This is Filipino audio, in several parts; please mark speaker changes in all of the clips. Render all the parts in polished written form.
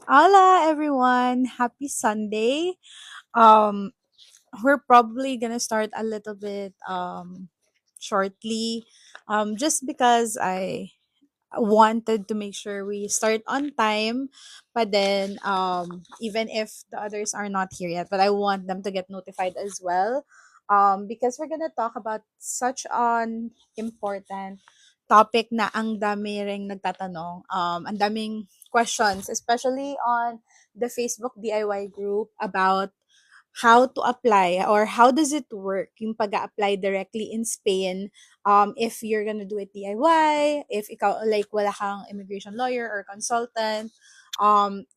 Speaker 1: Hola everyone, happy Sunday. Um we're probably going to start a little bit shortly just because I wanted to make sure we start on time, but then even if the others are not here yet, but I want them to get notified as well. Because we're going to talk about such an important topic na ang dami ring nagtatanong. Ang daming questions, especially on the Facebook DIY group about how to apply or how does it work yung pag-apply directly in Spain if you're gonna do it DIY, if ikaw like wala kang immigration lawyer or consultant. um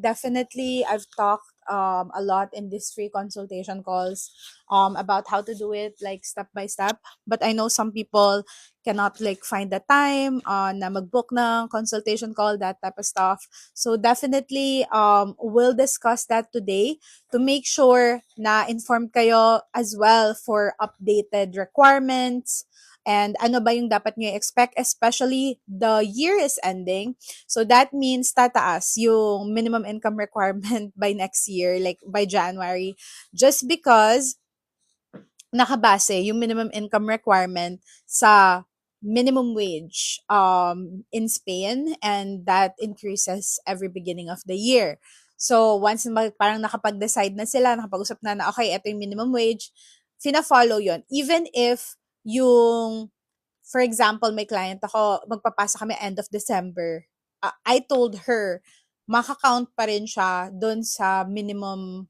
Speaker 1: Definitely I've talked a lot in these free consultation calls about how to do it like step by step, but I know some people cannot like find the time na mag-book ng consultation call, that type of stuff. So definitely we'll discuss that today to make sure na informed kayo as well for updated requirements and ano ba yung dapat nyo expect, especially the year is ending. So that means tataas yung minimum income requirement by next year, like by January, just because nakabase yung minimum income requirement sa minimum wage in Spain, and that increases every beginning of the year. So once parang nakapag-decide na sila, nakapag-usap na okay, ito yung minimum wage, fina-follow yon. Even if yung, for example, may client ako, magpapasa kami end of December, I told her, maka-count pa rin siya dun sa minimum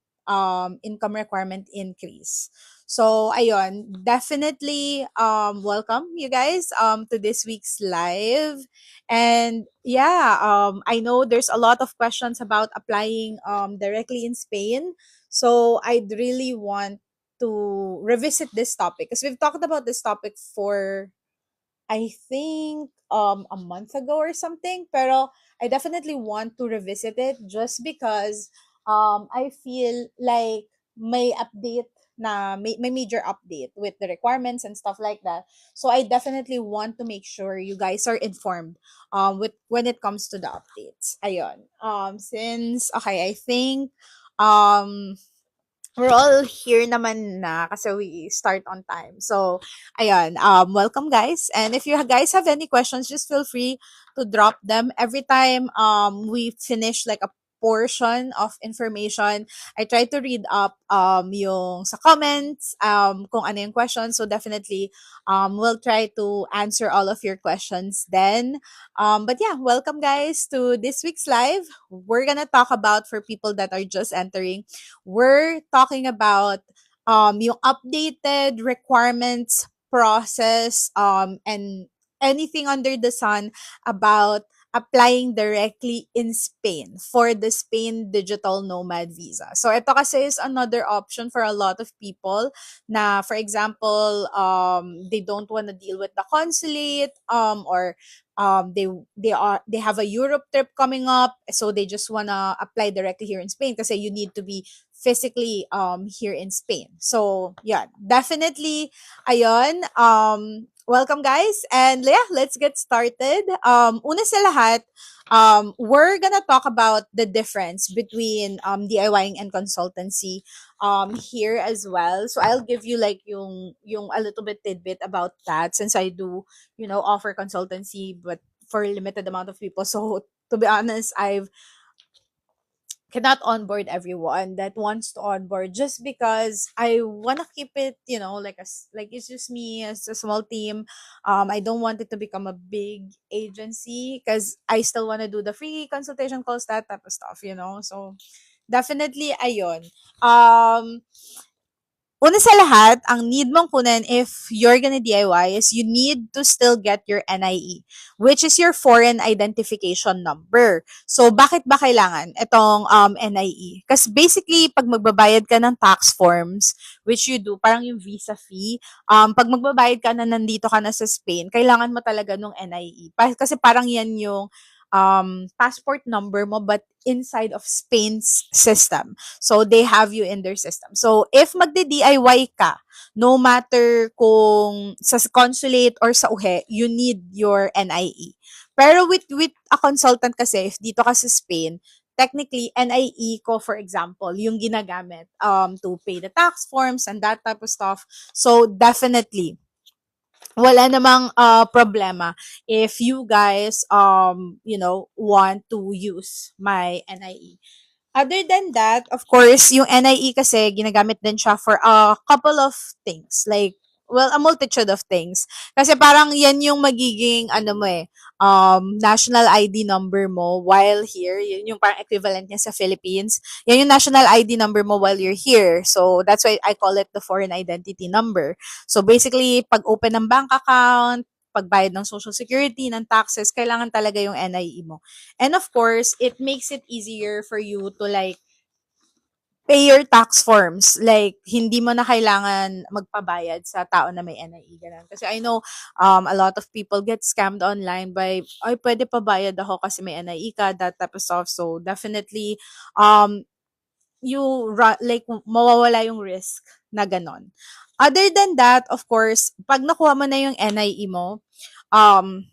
Speaker 1: income requirement increase. So, ayun, definitely welcome you guys to this week's live. And yeah, I know there's a lot of questions about applying directly in Spain. So, I'd really want to revisit this topic because we've talked about this topic for I think a month ago or something, pero I definitely want to revisit it just because I feel like may update may major update with the requirements and stuff like that. So I definitely want to make sure you guys are informed with when it comes to the updates. Ayun. Since okay, I think um we're all here naman na kasi we start on time. So, ayun, welcome guys. And if you guys have any questions, just feel free to drop them. Every time we finish like a portion of information, I try to read up yung sa comments, kung ano yung questions. So definitely we'll try to answer all of your questions then. But yeah, welcome guys to this week's live. We're gonna talk about, for people that are just entering, we're talking about yung updated requirements process and anything under the sun about applying directly in Spain for the Spain Digital Nomad Visa. So ito kasi is another option for a lot of people na, for example, they don't want to deal with the consulate or they have a Europe trip coming up, so they just want to apply directly here in Spain kasi you need to be physically here in Spain. So yeah, definitely ayun. Welcome guys, and yeah, let's get started. Una sa lahat, we're gonna talk about the difference between DIYing and consultancy here as well. So I'll give you like yung a little bit tidbit about that, since I do, offer consultancy but for limited amount of people. So to be honest, I've cannot onboard everyone that wants to onboard, just because I want to keep it, like like it's just me as a small team. I don't want it to become a big agency because I still want to do the free consultation calls, that type of stuff. So definitely ayon. Una sa lahat, ang need mong kunin if you're gonna DIY is you need to still get your NIE, which is your foreign identification number. So, bakit ba kailangan itong NIE? Kasi basically, pag magbabayad ka ng tax forms, which you do, parang yung visa fee, pag magbabayad ka na nandito ka na sa Spain, kailangan mo talaga nung NIE. Kasi parang yan yung passport number mo, but inside of Spain's system. So, they have you in their system. So, if magde-DIY ka, no matter kung sa consulate or sa UHE, you need your NIE. Pero with a consultant kasi, if dito ka sa Spain, technically, NIE ko, for example, yung ginagamit to pay the tax forms and that type of stuff. So, definitely, wala namang problema if you guys want to use my NIE. Other than that, of course, yung NIE kasi ginagamit din siya for a couple of things. Like, well, a multitude of things. Kasi parang yan yung magiging, ano mo national ID number mo while here. Yun yung parang equivalent niya sa Philippines. Yan yung national ID number mo while you're here. So, that's why I call it the foreign identity number. So, basically, pag open ng bank account, pagbayad ng social security, ng taxes, kailangan talaga yung NIE mo. And of course, it makes it easier for you to like pay your tax forms. Like, hindi mo na kailangan magpabayad sa tao na may NIE. Ganun. Kasi I know a lot of people get scammed online by, ay, pwede pa bayad ako kasi may NIE ka, that type of stuff. So, definitely, um, like, mawawala yung risk na ganon. Other than that, of course, pag nakuha mo na yung NIE mo, um,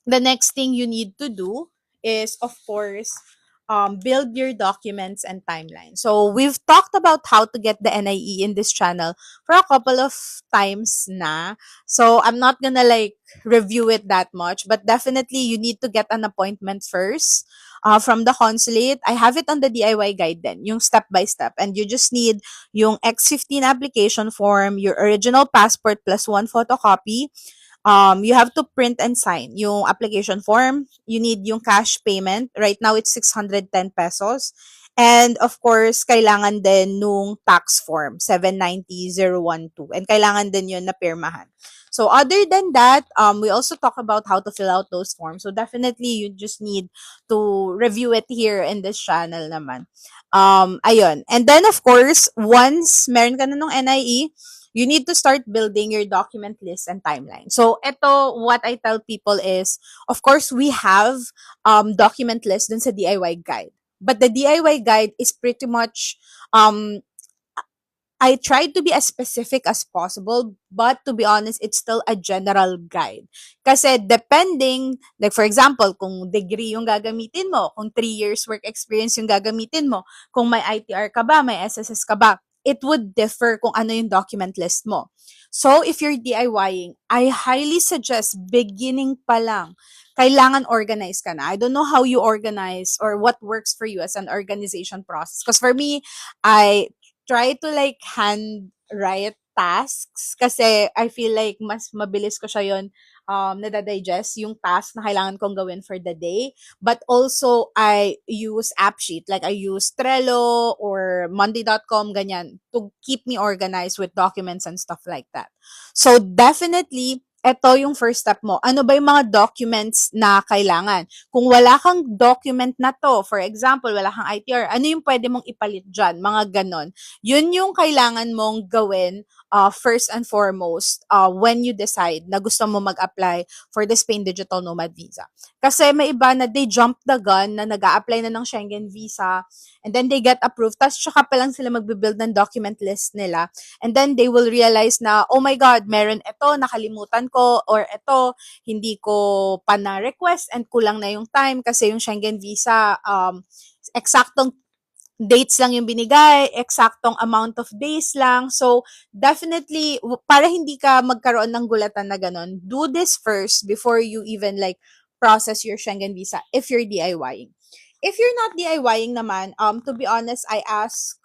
Speaker 1: the next thing you need to do is, of course, build your documents and timeline. So we've talked about how to get the NIE in this channel for a couple of times na. So I'm not gonna like review it that much, but definitely you need to get an appointment first from the consulate. I have it on the DIY guide then, yung step by step. And you just need yung X15 application form, your original passport plus one photocopy. You have to print and sign yung application form. You need yung cash payment. Right now, it's 610 pesos. And of course, kailangan din nung tax form, 790,012. And kailangan din yun na pirmahan. So other than that, we also talk about how to fill out those forms. So definitely, you just need to review it here in this channel naman. Ayun. And then of course, once meron ka na nung NIE, you need to start building your document list and timeline. So, ito, what I tell people is, of course, we have document list dun sa DIY guide. But the DIY guide is pretty much, I tried to be as specific as possible, but to be honest, it's still a general guide. Kasi depending, like for example, kung degree yung gagamitin mo, kung 3 years work experience yung gagamitin mo, kung may ITR ka ba, may SSS ka ba, it would differ kung ano yung document list mo. So, if you're DIYing, I highly suggest beginning pa lang, kailangan organize ka na. I don't know how you organize or what works for you as an organization process. Because for me, I try to like handwrite tasks kasi I feel like mas mabilis ko siya yon nadadigest yung task na kailangan kong gawin for the day. But also, I use app sheet. Like, I use Trello or Monday.com, ganyan, to keep me organized with documents and stuff like that. So, definitely, eto yung first step mo. Ano ba yung mga documents na kailangan? Kung wala kang document na to, for example, wala kang ITR, ano yung pwede mong ipalit dyan? Mga ganon. Yun yung kailangan mong gawin first and foremost when you decide na gusto mo mag-apply for the Spain Digital Nomad Visa. Kasi may iba na they jump the gun na nag-a-apply na ng Schengen Visa and then they get approved, tapos tsaka pa lang sila magbe-build ng document list nila. And then they will realize na, oh my God, meron ito, nakalimutan ko, or ito, hindi ko pa na-request and kulang na yung time kasi yung Schengen Visa, eksaktong dates lang yung binigay, eksaktong amount of days lang. So, definitely, para hindi ka magkaroon ng gulatan na ganun, do this first before you even like process your Schengen visa if you're DIYing. If you're not DIYing naman, to be honest, I ask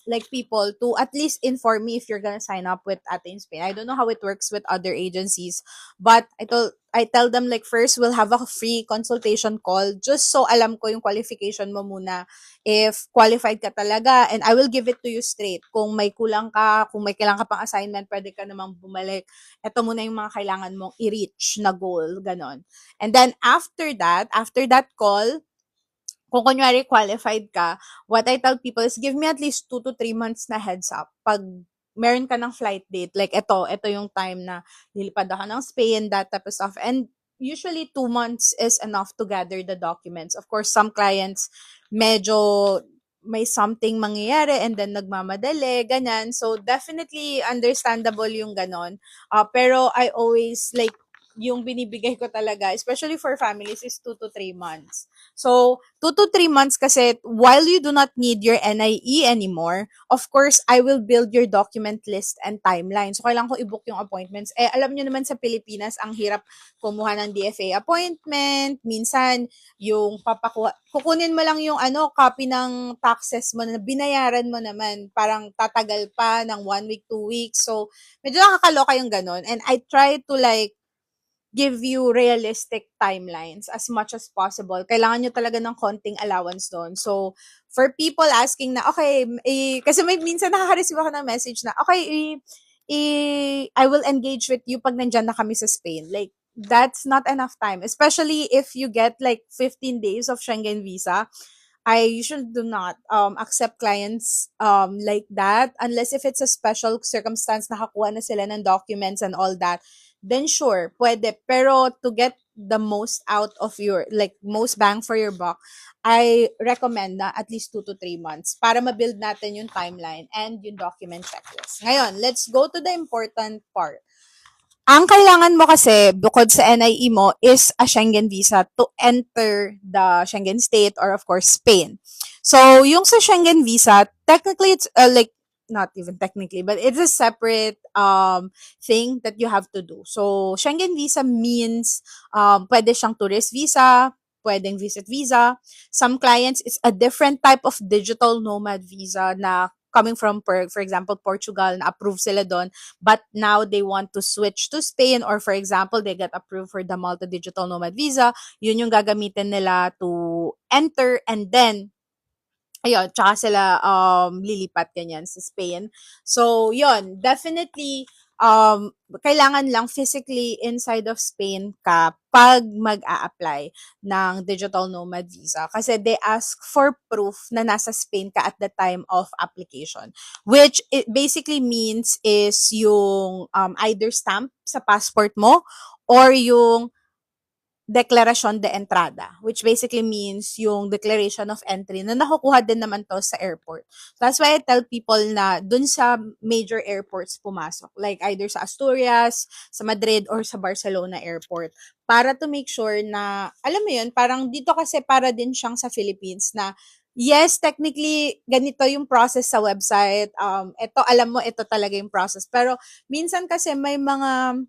Speaker 1: like people to at least inform me if you're gonna sign up with Ate in Spain. I don't know how it works with other agencies, but I tell them like first we'll have a free consultation call just so alam ko yung qualification mo muna, if qualified ka talaga, and I will give it to you straight. Kung may kulang ka, kung may kailangan ka pang assignment, pwede ka namang bumalik. Ito muna yung mga kailangan mong i-reach na goal, ganon. And then after that call, kung kunyari qualified ka, what I tell people is give me at least 2 to 3 months na heads up. Pag meron ka ng flight date, like ito yung time na lilipad ako ng Spain, that type of stuff. And usually 2 months is enough to gather the documents. Of course, some clients medyo may something mangyayari and then nagmamadali, ganyan. So, definitely understandable yung ganon. Pero I always like yung binibigay ko talaga, especially for families, is 2 to 3 months. So, 2 to 3 months kasi while you do not need your NIE anymore, of course, I will build your document list and timeline. So, kailangan ko i-book yung appointments. Eh, alam nyo naman sa Pilipinas, ang hirap kumuha ng DFA appointment. Minsan, yung kukunin mo lang yung copy ng taxes mo na binayaran mo naman. Parang tatagal pa ng 1 week, 2 weeks. So, medyo nakakaloka yung ganun. And I try to like give you realistic timelines as much as possible. Kailangan nyo talaga ng konting allowance doon. So, for people asking na, okay, kasi may minsan nakaka-receive ako ng message na, okay, I will engage with you pag nandyan na kami sa Spain. Like, that's not enough time. Especially if you get like 15 days of Schengen visa. I usually do not accept clients like that unless if it's a special circumstance, nakakuha na sila ng documents and all that, then sure, pwede. Pero to get the most out of your, like, most bang for your buck, I recommend na at least 2 to 3 months para ma-build natin yung timeline and yung document checklist. Ngayon, let's go to the important part. Ang kailangan mo kasi bukod sa NIE mo is a Schengen visa to enter the Schengen state or of course Spain. So, yung sa Schengen visa, technically it's like not even technically, but it's a separate thing that you have to do. So, Schengen visa means pwede siyang tourist visa, pwedeng visit visa. Some clients, it's a different type of digital nomad visa na coming from, for example, Portugal, na approve sila doon, but now they want to switch to Spain, or for example, they get approved for the Malta Digital Nomad Visa, yun yung gagamitin nila to enter, and then ayun, tsaka sila lilipat ganyan sa Spain. So, yun, definitely kailangan lang physically inside of Spain ka pag mag-a-apply ng digital nomad visa kasi they ask for proof na nasa Spain ka at the time of application, which it basically means is yung either stamp sa passport mo or yung declaration de entrada, which basically means yung declaration of entry na nakukuha din naman to sa airport. That's why I tell people na dun sa major airports pumasok, like either sa Asturias, sa Madrid, or sa Barcelona airport, para to make sure na, alam mo yun, parang dito kasi para din siyang sa Philippines na, yes, technically, ganito yung process sa website. Ito, alam mo, ito talaga yung process. Pero minsan kasi may mga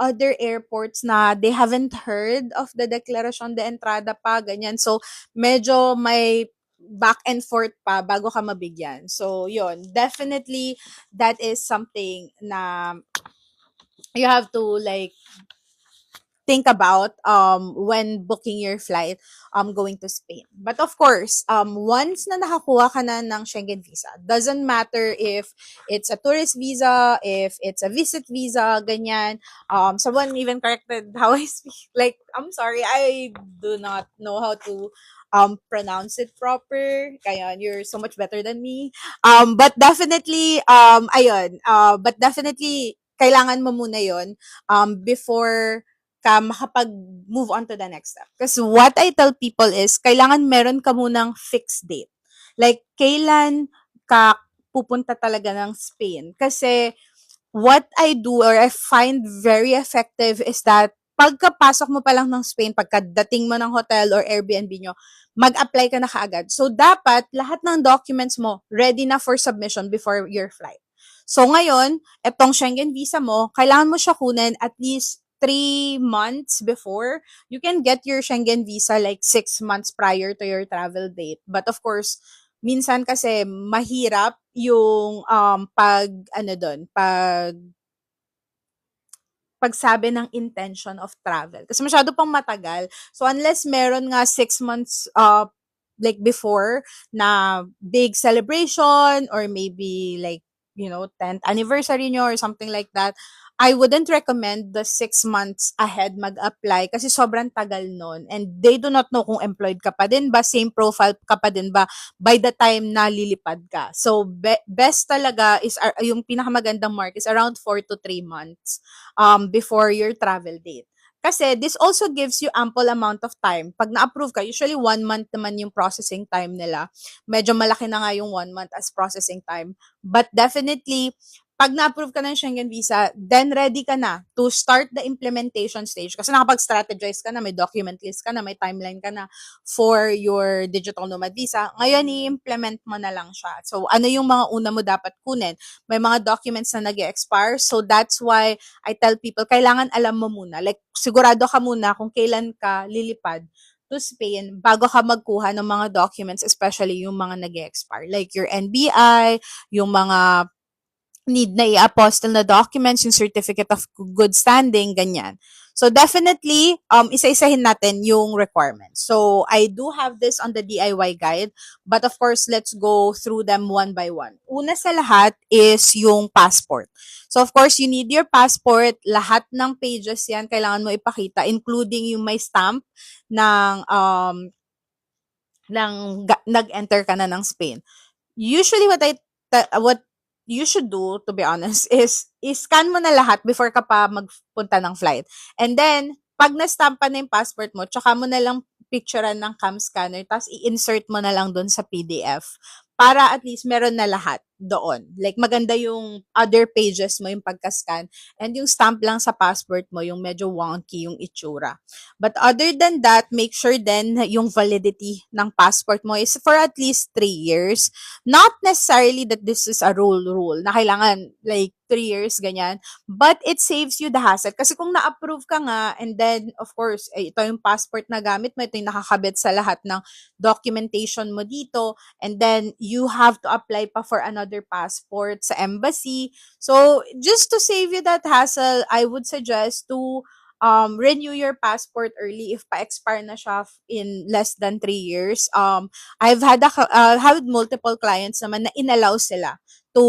Speaker 1: other airports na they haven't heard of the declaration de entrada pa, ganyan. So, medyo may back and forth pa bago ka mabigyan. So, yon, definitely, that is something na you have to like think about when booking your flight going to Spain. But of course, once na nakakuha ka na ng Schengen visa, doesn't matter if it's a tourist visa, if it's a visit visa, ganyan. Someone even corrected how I speak. Like, I'm sorry, I do not know how to pronounce it proper. Kaya you're so much better than me. But definitely but definitely kailangan mo muna 'yon before ka makapag-move on to the next step. Kasi what I tell people is, kailangan meron ka munang fixed date. Like, kailan ka pupunta talaga ng Spain. Kasi, what I do or I find very effective is that pagkapasok mo pa lang ng Spain, pagkadating mo ng hotel or Airbnb nyo, mag-apply ka na kaagad. So, dapat lahat ng documents mo ready na for submission before your flight. So, ngayon, etong Schengen visa mo, kailangan mo siya kunin at least 3 months before. You can get your Schengen visa like 6 months prior to your travel date. But of course, minsan kasi mahirap yung pagsabi ng intention of travel. Kasi masyado pang matagal. So unless meron nga 6 months like before na big celebration or maybe like 10th anniversary nyo or something like that, I wouldn't recommend the 6 months ahead mag-apply kasi sobrang tagal nun. And they do not know kung employed ka pa din ba, same profile ka pa din ba by the time na lilipad ka. So, best talaga is, yung pinakamagandang mark is around 4 to 3 months before your travel date. Kasi this also gives you ample amount of time. Pag na-approve ka, usually 1 month naman yung processing time nila. Medyo malaki na nga yung 1 month as processing time. But definitely, pag na-approve ka ng Schengen visa, then ready ka na to start the implementation stage. Kasi nakapag-strategize ka na, may document list ka na, may timeline ka na for your digital nomad visa. Ngayon, i-implement mo na lang siya. So, ano yung mga una mo dapat kunin? May mga documents na nag-expire. So, that's why I tell people, kailangan alam mo muna. Like, sigurado ka muna kung kailan ka lilipad to Spain bago ka magkuha ng mga documents, especially yung mga nag-expire. Like your NBI, yung mga need na i-apostle na documents, yung certificate of good standing, ganyan. So definitely, isa-isahin natin yung requirements. So I do have this on the DIY guide, but of course, let's go through them one by one. Una sa lahat is yung passport. So of course, you need your passport. Lahat ng pages yan kailangan mo ipakita, including yung may stamp ng nag-enter ka na ng Spain. Usually what you should do, to be honest, is i-scan mo na lahat before ka pa magpunta ng flight. And then, pag na-stampa na yung passport mo, tsaka mo na lang picturean ng cam scanner, tapos i-insert mo na lang doon sa PDF para at least meron na lahat doon. Like, maganda yung other pages mo, yung pagka-scan, and yung stamp lang sa passport mo, yung medyo wonky yung itsura. But other than that, make sure then yung validity ng passport mo is for at least 3 years. Not necessarily that this is a rule na kailangan like 3 years ganyan, but it saves you the hassle. Kasi kung na-approve ka nga and then of course, ito yung passport na gamit mo, ito yung nakakabit sa lahat ng documentation mo dito, and then you have to apply pa for another passport sa embassy. So just to save you that hassle, I would suggest to renew your passport early if pa-expire na siya in less than 3 years. I've had multiple clients naman na inallow sila to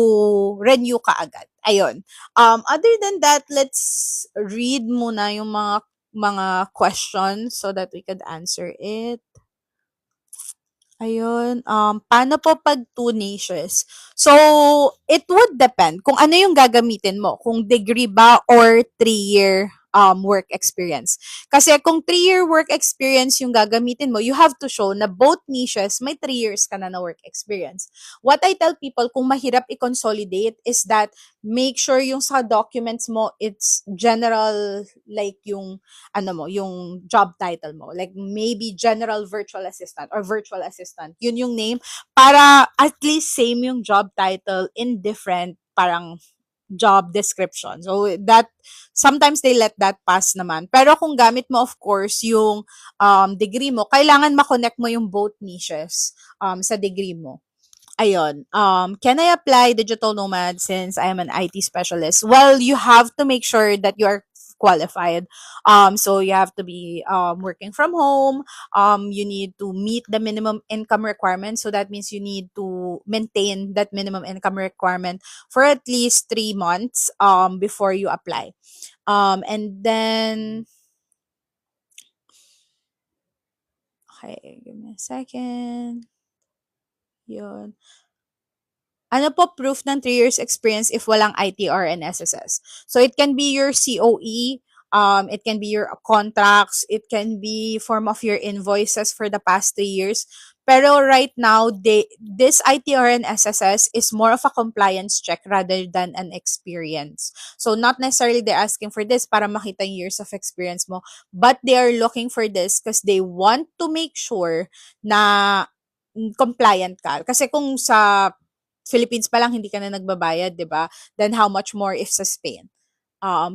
Speaker 1: renew kaagad. Ayun. Other than that, let's read muna yung mga questions so that we could answer it. Ayun, paano po 'pag 2 niches? So, it would depend kung ano yung gagamitin mo, kung degree ba or 3-year work experience. Kasi kung 3-year work experience yung gagamitin mo, you have to show na both niches may 3 years ka na work experience. What I tell people kung mahirap i-consolidate is that make sure yung sa documents mo, it's general, like yung yung job title mo. Like maybe general virtual assistant or virtual assistant. Yun yung name para at least same yung job title in different parang job description. So that sometimes they let that pass naman. Pero kung gamit mo of course yung degree mo, kailangan ma-connect mo yung both niches sa degree mo. Ayun. Can I apply digital nomad since I am an IT specialist? Well, you have to make sure that you are qualified. So you have to be working from home. You need to meet the minimum income requirement. So that means you need to maintain that minimum income requirement for at least 3 months before you apply. And then, okay, give me a second. Yun. Ano po proof ng 3 years experience if walang ITR and SSS? So it can be your COE, it can be your contracts, it can be form of your invoices for the past 3 years. Pero right now, this ITR and SSS is more of a compliance check rather than an experience. So not necessarily they're asking for this para makita yung years of experience mo, but they are looking for this because they want to make sure na compliant ka. Kasi kung sa Philippines pa lang hindi ka na nagbabayad, 'di ba? Then how much more if sa Spain?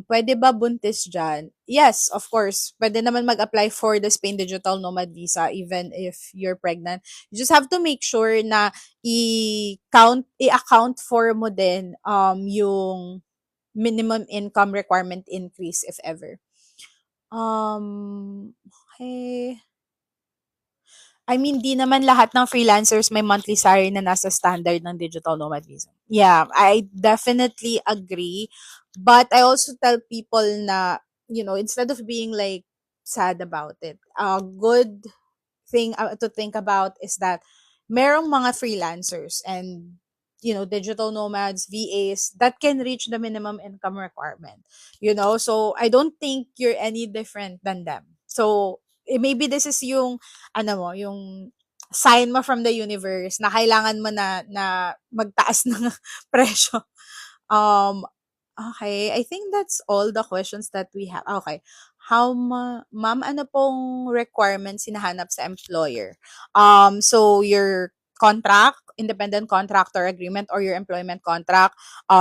Speaker 1: Pwede ba buntis diyan? Yes, of course. Pwede naman mag-apply for the Spain Digital Nomad Visa even if you're pregnant. You just have to make sure na i-account for mo din yung minimum income requirement increase if ever. Okay. I mean, di naman lahat ng freelancers may monthly salary na nasa standard ng digital nomad visa. Yeah, I definitely agree. But I also tell people na, instead of being like sad about it, a good thing to think about is that merong mga freelancers and digital nomads, VAs that can reach the minimum income requirement. So I don't think you're any different than them. So maybe this is yung yung sign mo from the universe na kailangan mo na magtaas ng presyo Um, okay, I think that's all the questions that we have. Okay. Ma'am, ano pong requirements hinahanap sa employer? So your contract, independent contractor agreement or your employment contract,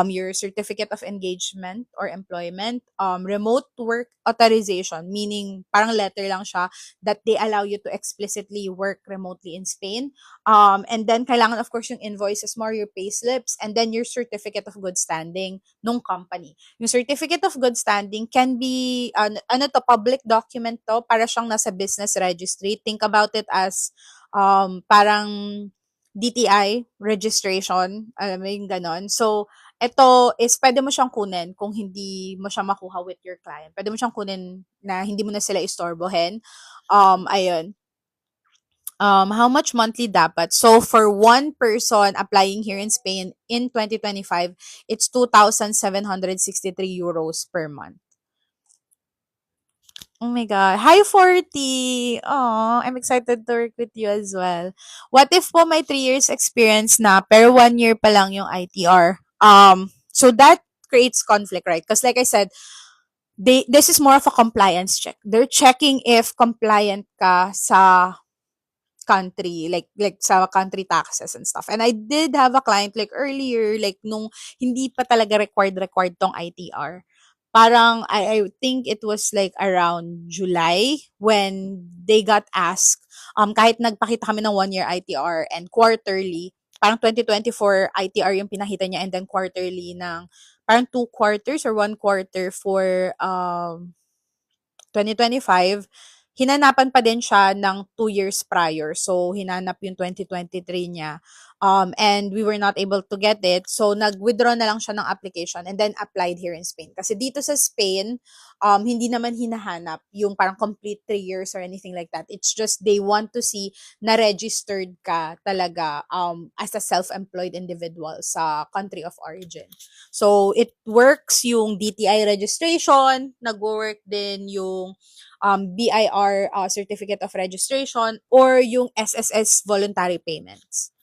Speaker 1: your certificate of engagement or employment, remote work authorization, meaning parang letter lang siya that they allow you to explicitly work remotely in Spain. And then kailangan of course yung invoices mo, your payslips, and then your certificate of good standing nung company. Yung certificate of good standing can be ano to, public document to, para siyang nasa business registry. Think about it as parang DTI registration, alam mo yung ganon. So ito is pwede mo siyang kunin kung hindi mo siya makuha with your client. Pwede mo siyang kunin na hindi mo na sila istorbohin. Ayun. How much monthly dapat? So for one person applying here in Spain in 2025, it's 2,763 euros per month. Oh my God. Hi, 40. Oh, I'm excited to work with you as well. What if po may 3 years experience na pero 1 year pa lang yung ITR? So that creates conflict, right? Because like I said, this is more of a compliance check. They're checking if compliant ka sa country, like sa country taxes and stuff. And I did have a client like earlier, like nung hindi pa talaga required tong ITR. Parang I think it was like around July when they got asked, kahit nagpakita kami ng 1 year ITR and quarterly, parang 2024 ITR yung pinakita niya, and then quarterly ng parang 2 quarters or 1 quarter for 2025, hinanapan pa din siya ng 2 years prior. So, hinanap yung 2023 niya. And we were not able to get it. So, nag-withdraw na lang siya ng application and then applied here in Spain. Kasi dito sa Spain, hindi naman hinahanap yung parang complete 3 years or anything like that. It's just they want to see na registered ka talaga as a self-employed individual sa country of origin. So, it works yung DTI registration, nag-work din yung BIR Certificate of Registration, or yung SSS voluntary payments.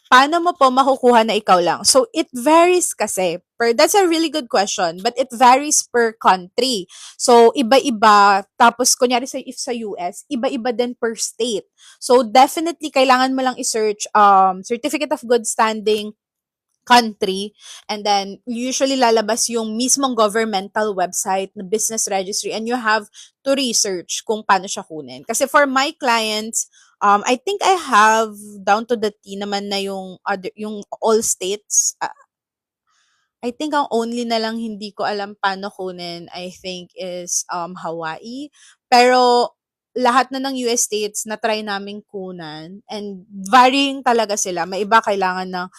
Speaker 1: Paano mo po makukuha na ikaw lang? So, it varies kasi. That's a really good question, but it varies per country. So, iba-iba. Tapos, kunyari if sa US, iba-iba din per state. So, definitely, kailangan mo lang i-search Certificate of Good Standing country, and then usually lalabas yung mismong governmental website na business registry, and you have to research kung paano siya kunin. Kasi for my clients, I think I have down to the T naman na yung all states. I think ang only na lang hindi ko alam paano kunin, I think, is Hawaii. Pero lahat na ng US states na try naming kunan, and varying talaga sila. May iba kailangan ng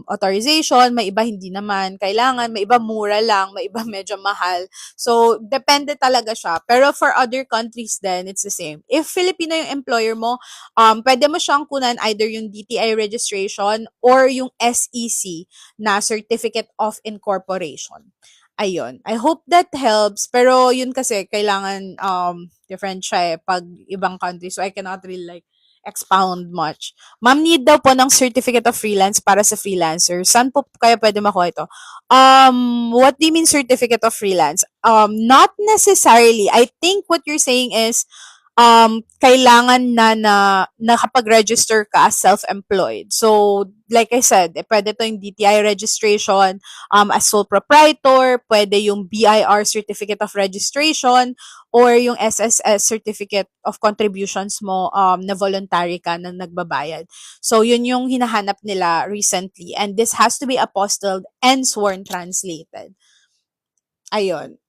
Speaker 1: authorization, may iba hindi naman kailangan, may iba mura lang, may iba medyo mahal. So, depende talaga siya. Pero for other countries then, it's the same. If Filipino yung employer mo, pwede mo siyang kunan either yung DTI registration or yung SEC na Certificate of Incorporation. Ayun. I hope that helps. Pero yun kasi, kailangan different siya pag ibang country. So, I cannot really like expound much. Ma'am, need daw po ng certificate of freelance para sa freelancer. Saan po kaya pwede makuha ito? What do you mean certificate of freelance? Not necessarily. I think what you're saying is kailangan na nakapag-register ka as self-employed. So, like I said, pwede to yung DTI registration as sole proprietor, pwede yung BIR Certificate of Registration, or yung SSS Certificate of Contributions mo na voluntary ka na nagbabayad. So, yun yung hinahanap nila recently. And this has to be apostilled and sworn translated. Ayun.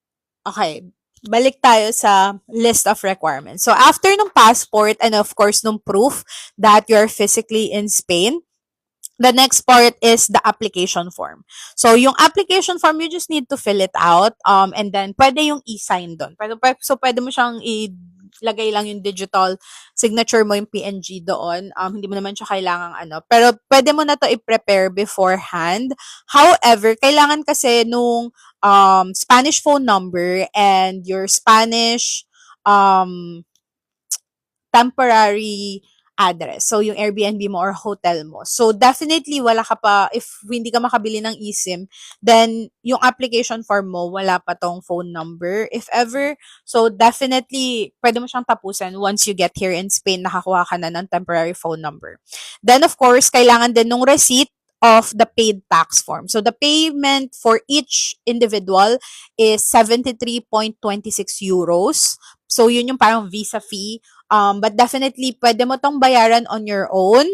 Speaker 1: Okay, balik tayo sa list of requirements. So, after nung passport and of course nung proof that you're physically in Spain, the next part is the application form. So, yung application form, you just need to fill it out, and then pwede yung e-sign doon. So, pwede mo siyang ilagay lang yung digital signature mo, yung PNG doon. Hindi mo naman siya kailangang ano. Pero pwede mo na to i-prepare beforehand. However, kailangan kasi nung Spanish phone number and your Spanish um, temporary address. So, yung Airbnb mo or hotel mo. So, definitely, wala ka pa, if hindi ka makabili ng eSIM, then, yung application form mo, wala pa tong phone number, if ever. So, definitely, pwede mo siyang tapusin once you get here in Spain, nakakuha ka na ng temporary phone number. Then, of course, kailangan din nung receipt of the paid tax form. So, the payment for each individual is 73.26 euros. So, yun yung parang visa fee. But definitely, pwede mo tong bayaran on your own.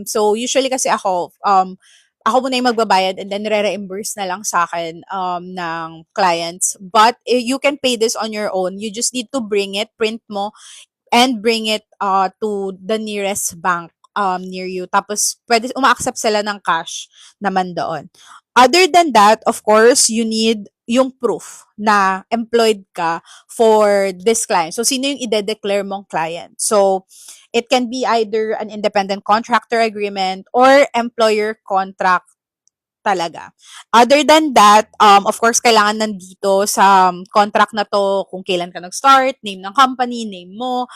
Speaker 1: So, usually kasi ako muna yung magbabayad and then re-reimburse na lang sa akin ng clients. But you can pay this on your own. You just need to bring it, print mo, and bring it to the nearest bank near you. Tapos, pwede, uma-accept sila ng cash naman doon. Other than that, of course, you need yung proof na employed ka for this client. So, sino yung ide-declare mong client? So, it can be either an independent contractor agreement or employer contract talaga. Other than that, of course, kailangan nandito sa contract na to kung kailan ka nag-start, name ng company, name mo,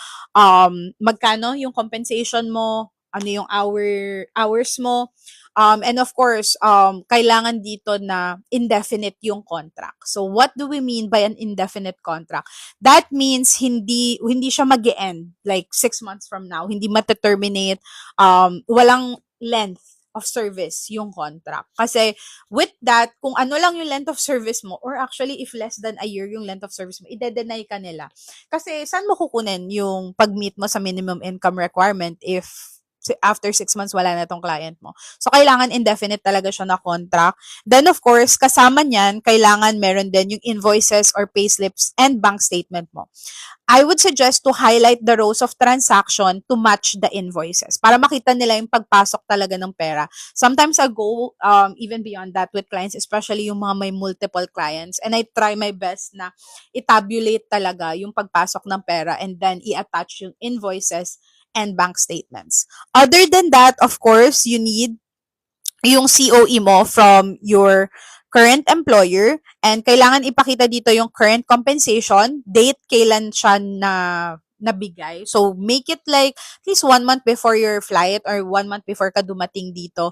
Speaker 1: magkano yung compensation mo, ano yung hours mo, and of course, kailangan dito na indefinite yung contract. So, what do we mean by an indefinite contract? That means hindi siya mag-end like 6 months from now, hindi mata-terminate, walang length of service yung contract. Kasi with that, kung ano lang yung length of service mo, or actually if less than a year yung length of service mo, ide-deny ka nila. Kasi saan mo kukunin yung pag-meet mo sa minimum income requirement if after 6 months wala na tong client mo. So, kailangan indefinite talaga siya na contract. Then, of course, kasama niyan, kailangan meron din yung invoices or payslips and bank statement mo. I would suggest to highlight the rows of transaction to match the invoices para makita nila yung pagpasok talaga ng pera. Sometimes I go even beyond that with clients, especially yung mga may multiple clients, and I try my best na i-tabulate talaga yung pagpasok ng pera and then i-attach yung invoices and bank statements. Other than that, of course, you need yung COE mo from your current employer, and kailangan ipakita dito yung current compensation, date kailan siya nabigay. So, make it like at least 1 month before your flight or 1 month before ka dumating dito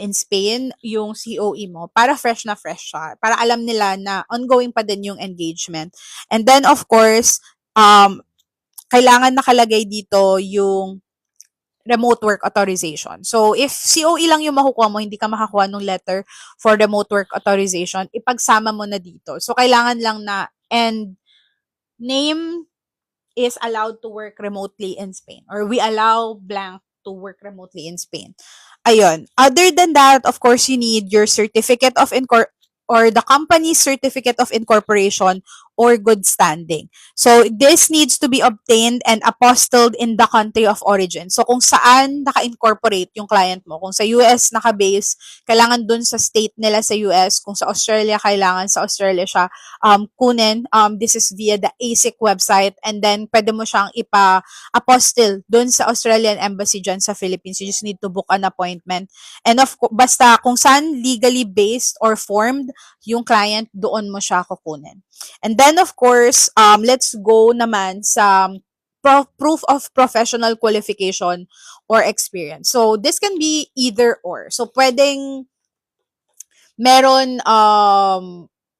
Speaker 1: in Spain, yung COE mo, para fresh na fresh siya. Para alam nila na ongoing pa din yung engagement. And then, of course, kailangan nakalagay dito yung remote work authorization. So, if COE lang yung makukuha mo, hindi ka makakuha ng letter for remote work authorization, ipagsama mo na dito. So, kailangan lang na, and name is allowed to work remotely in Spain, or we allow blank to work remotely in Spain. Ayun. Other than that, of course, you need your certificate of or the company's certificate of incorporation or good standing. So, this needs to be obtained and apostilled in the country of origin. So, kung saan naka-incorporate yung client mo, kung sa US naka-base, kailangan dun sa state nila sa US. Kung sa Australia, kailangan sa Australia siya kunin. This is via the ASIC website, and then pwede mo siyang ipa-apostle dun sa Australian Embassy dyan sa Philippines. You just need to book an appointment. And basta kung saan legally based or formed yung client, doon mo siya kukunin. And then, of course, let's go naman sa proof of professional qualification or experience. So, this can be either or. So, pwedeng meron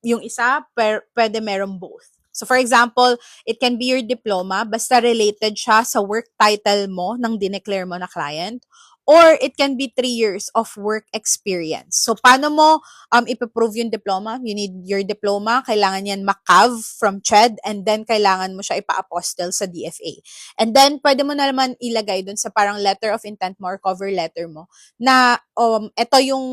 Speaker 1: yung isa, pwede meron both. So, for example, it can be your diploma, basta related siya sa work title mo nang dineclare mo na client. Or it can be 3 years of work experience. So, paano mo ipiprove yung diploma? You need your diploma. Kailangan yan makav from CHED, and then kailangan mo siya ipa-apostle sa DFA. And then, pwede mo na naman ilagay dun sa parang letter of intent mo or cover letter mo na ito yung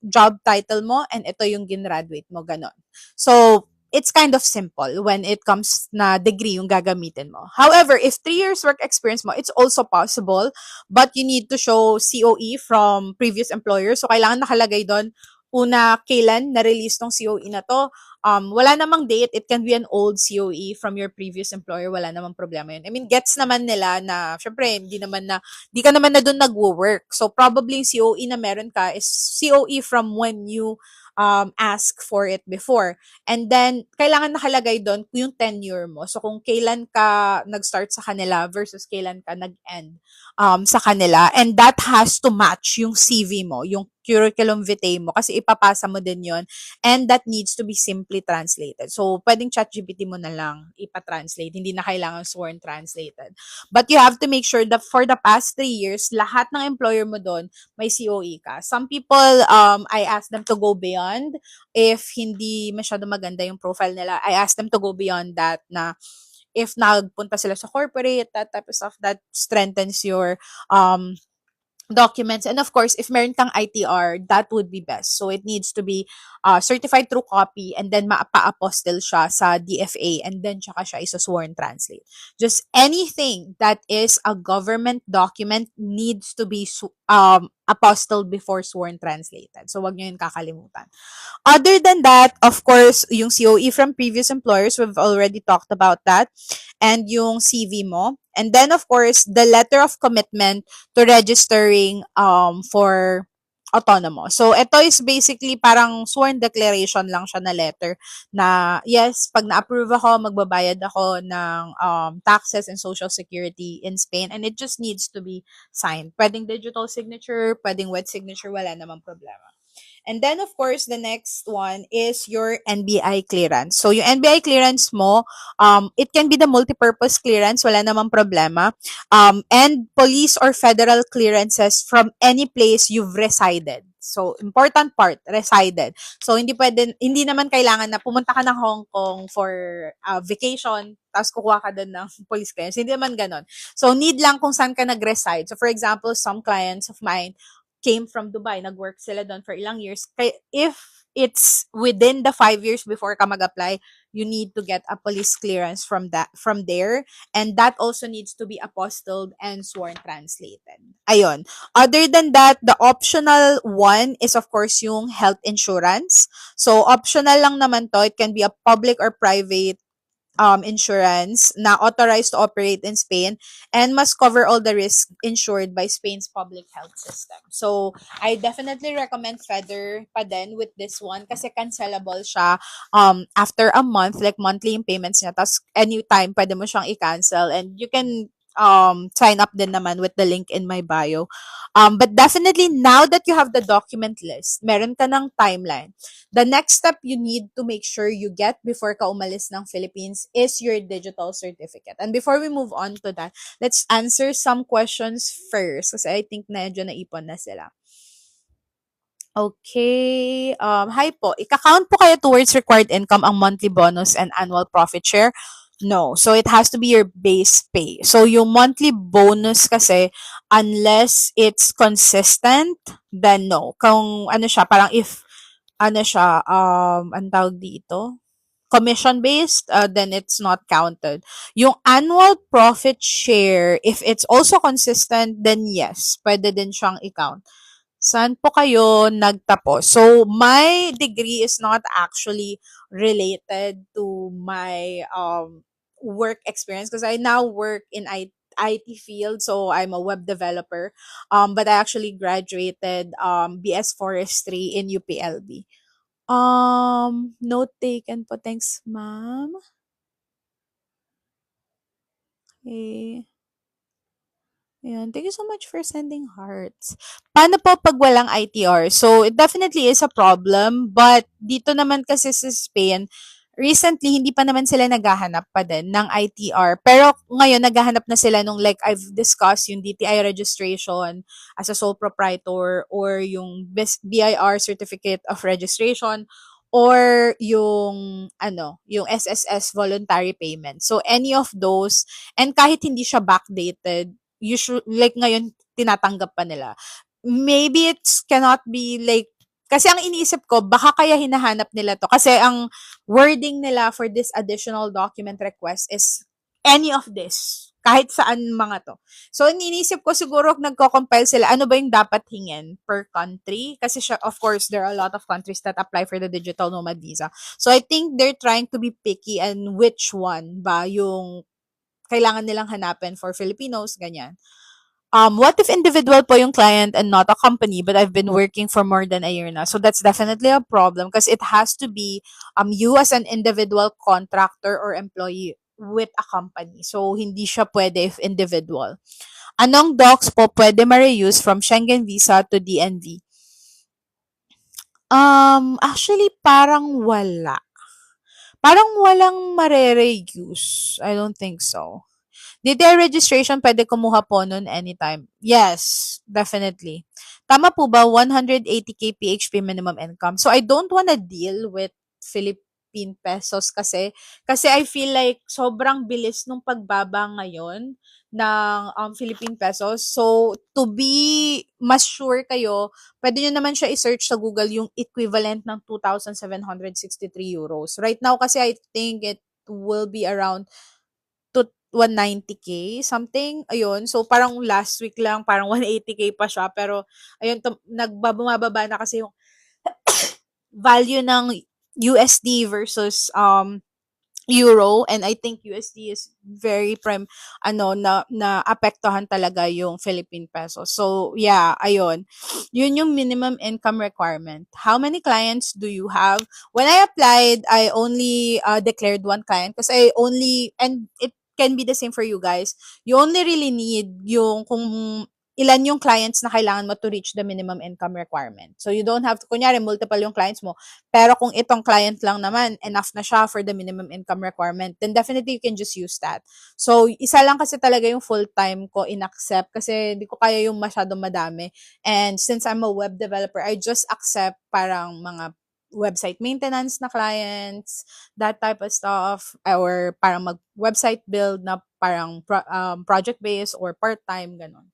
Speaker 1: job title mo and ito yung ginraduate mo, ganon. So, it's kind of simple when it comes na degree yung gagamitin mo. However, if 3 years work experience mo, it's also possible, but you need to show COE from previous employer. So, kailangan nakalagay doon una, kailan na-release tong COE na to, wala namang date, it can be an old COE from your previous employer, wala namang problema yun. I mean, gets naman nila na, syempre, di ka naman na doon nagwo-work. So, probably yung COE na meron ka is COE from when you ask for it before. And then, kailangan nakalagay doon yung tenure mo. So, kung kailan ka nag-start sa kanila versus kailan ka nag-end sa kanila. And that has to match yung CV mo, yung curriculum vitae mo, kasi ipapasa mo din yon, and that needs to be simply translated. So, pwedeng ChatGPT mo na lang ipa-translate. Hindi na kailangan sworn translated. But you have to make sure that for the past 3 years, lahat ng employer mo doon, may COE ka. Some people, I ask them to go beyond. If hindi masyado maganda yung profile nila, I ask them to go beyond that, na if nagpunta sila sa corporate, that type of stuff, that strengthens your documents. And of course, if meron kang ITR, that would be best. So it needs to be certified through copy, and then pa-apostle siya sa DFA, and then tsaka siya isa-sworn translate. Just anything that is a government document needs to be apostilled before sworn translated. So wag niyo yun kakalimutan. Other than that, of course, yung COE from previous employers, we've already talked about that, and yung CV mo. And then, of course, the letter of commitment to registering for autonomo. So, ito is basically parang sworn declaration lang siya na letter na, yes, pag na-approve ako, magbabayad ako ng taxes and social security in Spain, and it just needs to be signed. Pwedeng digital signature, pwedeng wet signature, wala namang problema. And then, of course, the next one is your NBI clearance. So, yung NBI clearance mo, it can be the multipurpose clearance, wala namang problema. And police or federal clearances from any place you've resided. So, important part, resided. So, hindi naman kailangan na pumunta ka ng Hong Kong for vacation, tapos kukuha ka doon ng police clearance. Hindi naman ganon. So, need lang kung saan ka nag-reside. So, for example, some clients of mine came from Dubai, nag-work sila doon for ilang years. If it's within the 5 years before ka mag-apply, you need to get a police clearance from there, and that also needs to be apostilled and sworn translated. Ayun. Other than that, the optional one is of course yung health insurance. So optional lang naman to. It can be a public or private insurance na authorized to operate in Spain and must cover all the risks insured by Spain's public health system. So, I definitely recommend Feather pa din with this one kasi cancelable siya after a month, like monthly yung payments niya. Tapos, anytime, pwede mo siyang i-cancel, and you can sign up din naman with the link in my bio. But definitely, now that you have the document list, meron ka ng timeline, the next step you need to make sure you get before ka umalis ng Philippines is your digital certificate. And before we move on to that, let's answer some questions first kasi I think medyo naipon na sila. Okay. Hi po. Ika-count po kaya towards required income ang monthly bonus and annual profit share? No. So, it has to be your base pay. So, yung monthly bonus kasi, unless it's consistent, then no. Kung ano siya, parang if, ano siya, ang tawag dito? Commission-based, then it's not counted. Yung annual profit share, if it's also consistent, then yes, pwede din siyang i-count. Saan po kayo nagtapos? So, my degree is not actually related to my work experience because I now work in IT field, so I'm a web developer. But I actually graduated BS Forestry in UPLB. Note taken po. Thanks, ma'am. Okay. Ayan. Thank you so much for sending hearts. Paano po pag walang ITR? So, it definitely is a problem, but dito naman kasi sa Spain, recently, hindi pa naman sila naghahanap pa din ng ITR. Pero ngayon, naghahanap na sila nung like I've discussed, yung DTI registration as a sole proprietor or yung BIR certificate of registration or yung yung SSS voluntary payment. So any of those, and kahit hindi siya backdated, usually like ngayon tinatanggap pa nila. Maybe it's cannot be like, kasi ang iniisip ko, baka kaya hinahanap nila to. Kasi ang wording nila for this additional document request is any of this. kahit saan mga to. So, iniisip ko siguro nagko-compile sila, ano ba yung dapat hingin per country? Kasi siya, of course, there are a lot of countries that apply for the digital nomad visa. So, I think they're trying to be picky and which one ba yung kailangan nilang hanapin for Filipinos, ganyan. What if individual po yung client and not a company, but I've been working for more than a year na? So that's definitely a problem because it has to be you as an individual contractor or employee with a company. So hindi siya pwede if individual. Anong docs po pwede ma-reuse from Schengen visa to DNV? Actually parang wala. Parang walang mare-reuse. I don't think so. DTI registration pwede kumuha po nun anytime. Yes, definitely. Tama po ba 180K PHP minimum income? So I don't wanna deal with Philippine pesos kasi I feel like sobrang bilis nung pagbaba ngayon ng Philippine pesos. So to be mas sure kayo, pwede nyo naman siya i-search sa Google yung equivalent ng 2,763 euros. Right now kasi I think it will be around to 190K something, ayun. So, parang last week lang, parang 180K pa siya. Pero, ayun, bumababa na kasi yung value ng USD versus euro, and I think USD is very na apektuhan talaga yung Philippine peso. So, yeah, ayun. Yun yung minimum income requirement. How many clients do you have? When I applied, I only declared one client because and it can be the same for you guys. You only really need yung kung ilan yung clients na kailangan mo to reach the minimum income requirement. So, you don't have to, kunyari, multiple yung clients mo, pero kung itong client lang naman, enough na siya for the minimum income requirement, then definitely you can just use that. So, isa lang kasi talaga yung full-time ko in-accept kasi hindi ko kaya yung masyadong madami. And since I'm a web developer, I just accept parang mga website maintenance na clients, that type of stuff, or parang mag-website build na parang project-based or part-time, ganun.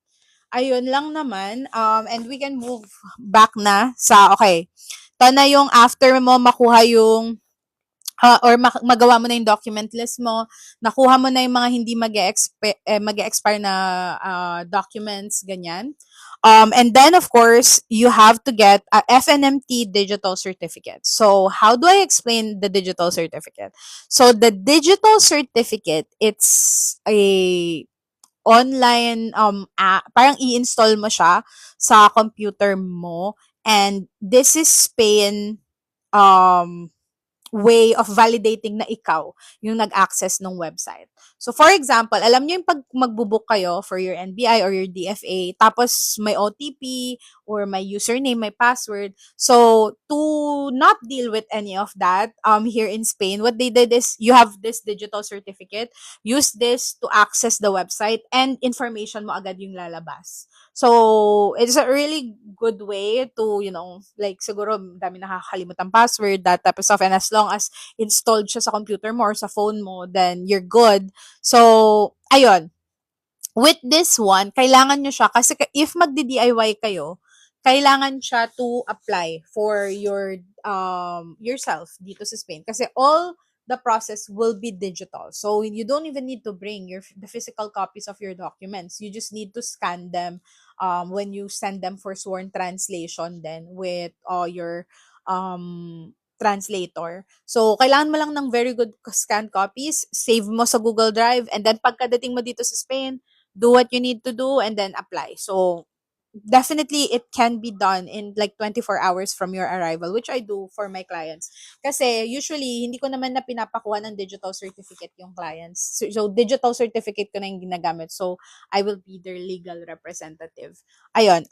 Speaker 1: Ayun lang naman. And we can move back na sa, okay, ito na yung after mo makuha yung or magawa mo na yung document list mo, nakuha mo na yung mga hindi mag-expire na documents, ganyan. And then, of course, you have to get a FNMT digital certificate. So, how do I explain the digital certificate? So, the digital certificate, it's a online app, parang i-install mo siya sa computer mo, and this is Spain um way of validating na ikaw yung nag-access ng website. So, for example, alam niyo yung pag magbubook kayo for your NBI or your DFA, tapos may OTP or may username, may password. So, to not deal with any of that, here in Spain, what they did is you have this digital certificate, use this to access the website, and information mo agad yung lalabas. So, it's a really good way to, like, siguro, dami nakakalimutan password, that type of stuff. And as long as installed siya sa computer mo or sa phone mo, then you're good. So, ayun. With this one, kailangan nyo siya, kasi if magdi-DIY kayo, kailangan siya to apply for yourself dito sa Spain. Kasi all the process will be digital. So, you don't even need to bring the physical copies of your documents. You just need to scan them when you send them for sworn translation then with your translator. So, kailangan mo lang ng very good scan copies, save mo sa Google Drive, and then pagkadating mo dito sa Spain, do what you need to do and then apply. So, definitely it can be done in like 24 hours from your arrival, which I do for my clients. Kasi usually, hindi ko naman na pinapakuha ng digital certificate yung clients. So digital certificate ko na yung ginagamit. So, I will be their legal representative. Ayun.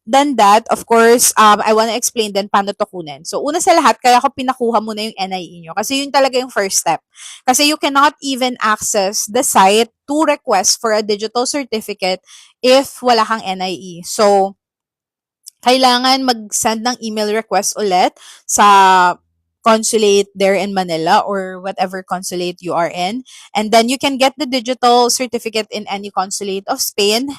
Speaker 1: Than that, of course, I wanna explain din paano to kunin. So, una sa lahat, kaya ko pinakuha muna yung NIE nyo. Kasi yun talaga yung first step. Kasi you cannot even access the site to request for a digital certificate if wala kang NIE. So, kailangan mag-send ng email request ulit sa consulate there in Manila or whatever consulate you are in. And then you can get the digital certificate in any consulate of Spain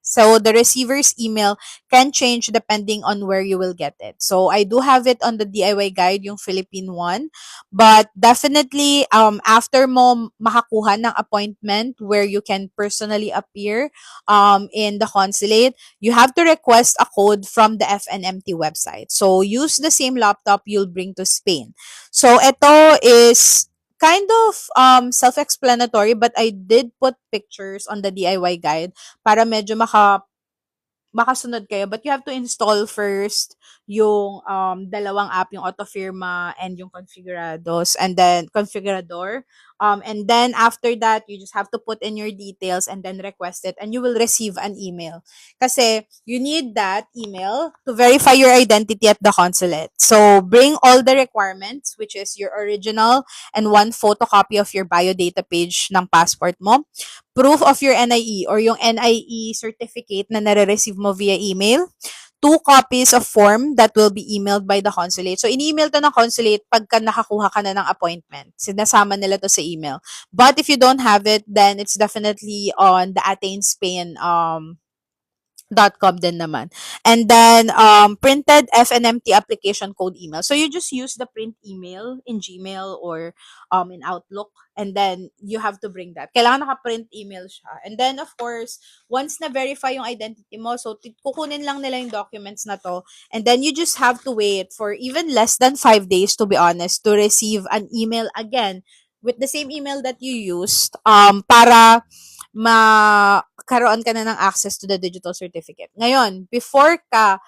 Speaker 1: So the receiver's email can change depending on where you will get it. So I do have it on the DIY guide, yung Philippine one. But definitely, after mo makakuha ng appointment where you can personally appear in the consulate, you have to request a code from the FNMT website. So use the same laptop you'll bring to Spain. So ito is kind of self-explanatory, but I did put pictures on the DIY guide para medyo makasunod kayo. But you have to install first yung dalawang app, yung Autofirma and yung Configurados, and then Configurador. And then after that, you just have to put in your details and then request it, and you will receive an email. Kasi you need that email to verify your identity at the consulate. So bring all the requirements, which is your original and one photocopy of your biodata page ng passport mo, proof of your NIE or yung NIE certificate na nare-receive mo via email, 2 copies of form that will be emailed by the consulate. So, in-email to ng consulate pagka nakakuha ka na ng appointment. Sinasama nila to sa email. But if you don't have it, then it's definitely on the Athens Spain .com din naman. And then, printed FNMT application code email. So, you just use the print email in Gmail or in Outlook. And then, you have to bring that. Kailangan naka-print email siya. And then, of course, once na-verify yung identity mo, so, kukunin lang nila yung documents na to. And then, you just have to wait for even less than 5 days, to be honest, to receive an email again with the same email that you used para makaroon ka na ng access to the digital certificate. Ngayon, before ka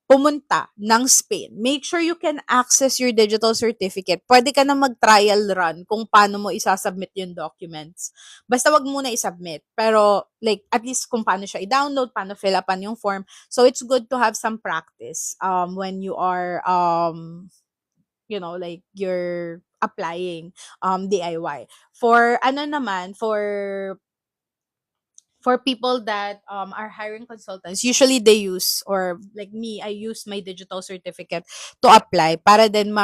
Speaker 1: pumunta ng Spain, make sure you can access your digital certificate. Pwede ka na mag-trial run kung paano mo isasubmit yung documents. Basta wag muna isubmit. Pero, like, at least kung paano siya i-download, paano fill upan yung form. So, it's good to have some practice when you are, like, you're applying DIY. For, for people that are hiring consultants, usually they use, or like me, I use my digital certificate to apply para din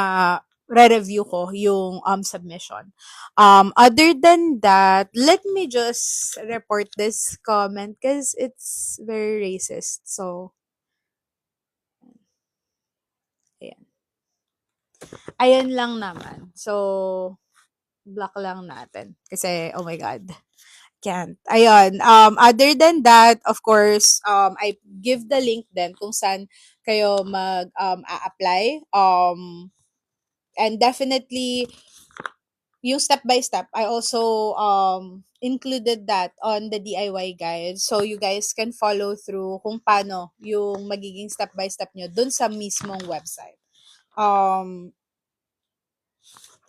Speaker 1: re-review ko yung submission. Other than that, let me just report this comment because it's very racist. So, ayan. Ayan lang naman. So, block lang natin. Kasi, oh my God. Can't. Ayun. Other than that, of course, I give the link then kung saan kayo a-apply. And definitely, yung step by step, I also included that on the DIY guide. So, you guys can follow through kung paano yung magiging step by step nyo dun sa mismong website.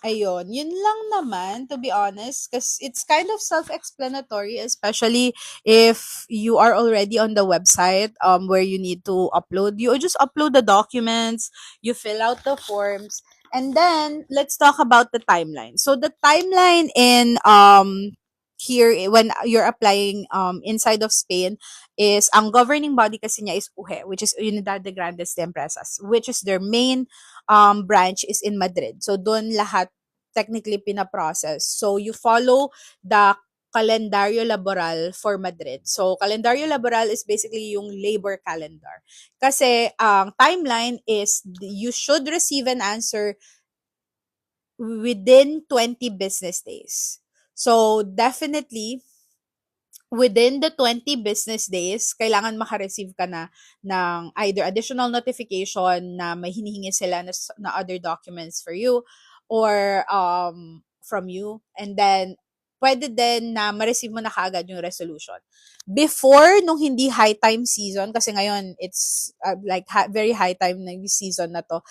Speaker 1: Ayun, yun lang naman, to be honest, because it's kind of self-explanatory, especially if you are already on the website where you need to upload. You just upload the documents, you fill out the forms, and then let's talk about the timeline. So the timeline in here when you're applying inside of Spain is ang governing body kasi niya is UGE, which is Unidad de Grandes de Empresas, which is their main branch is in Madrid. So, doon lahat technically pinaprocess. So, you follow the calendario laboral for Madrid. So, calendario laboral is basically yung labor calendar. Kasi, ang timeline is you should receive an answer within 20 business days. So, definitely, within the 20 business days, kailangan makareceive ka na ng either additional notification na may hinihingi sila na other documents for you or from you. And then, pwede din na ma-receive mo na kaagad yung resolution. Before, nung hindi high time season, kasi ngayon, it's very high time na yung season na to,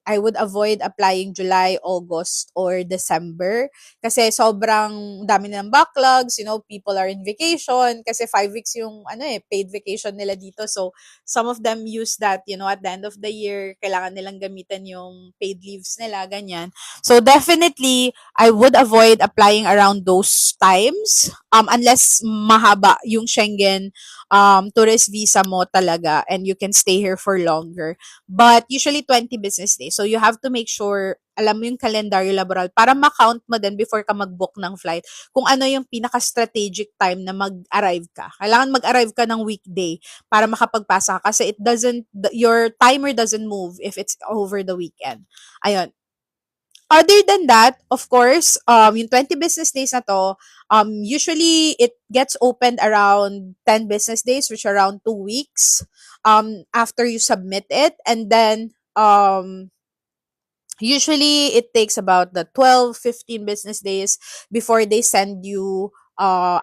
Speaker 1: I would avoid applying July, August, or December. Kasi sobrang dami ng backlogs, people are in vacation, kasi 5 weeks yung, paid vacation nila dito. So, some of them use that, at the end of the year, kailangan nilang gamitin yung paid leaves nila, ganyan. So, definitely, I would avoid applying around those times, unless mahaba yung Schengen tourist visa mo talaga and you can stay here for longer. But usually 20 business days. So you have to make sure alam mo yung kalendaryo laboral para ma-count mo din before ka mag-book ng flight kung ano yung pinaka-strategic time na mag-arrive ka. Kailangan mag-arrive ka ng weekday para makapagpasa ka kasi your timer doesn't move if it's over the weekend. Ayun. Other than that, of course, yung 20 business days na to, usually it gets opened around 10 business days, which are around 2 weeks, after you submit it. And then, usually it takes about the 12, 15 business days before they send you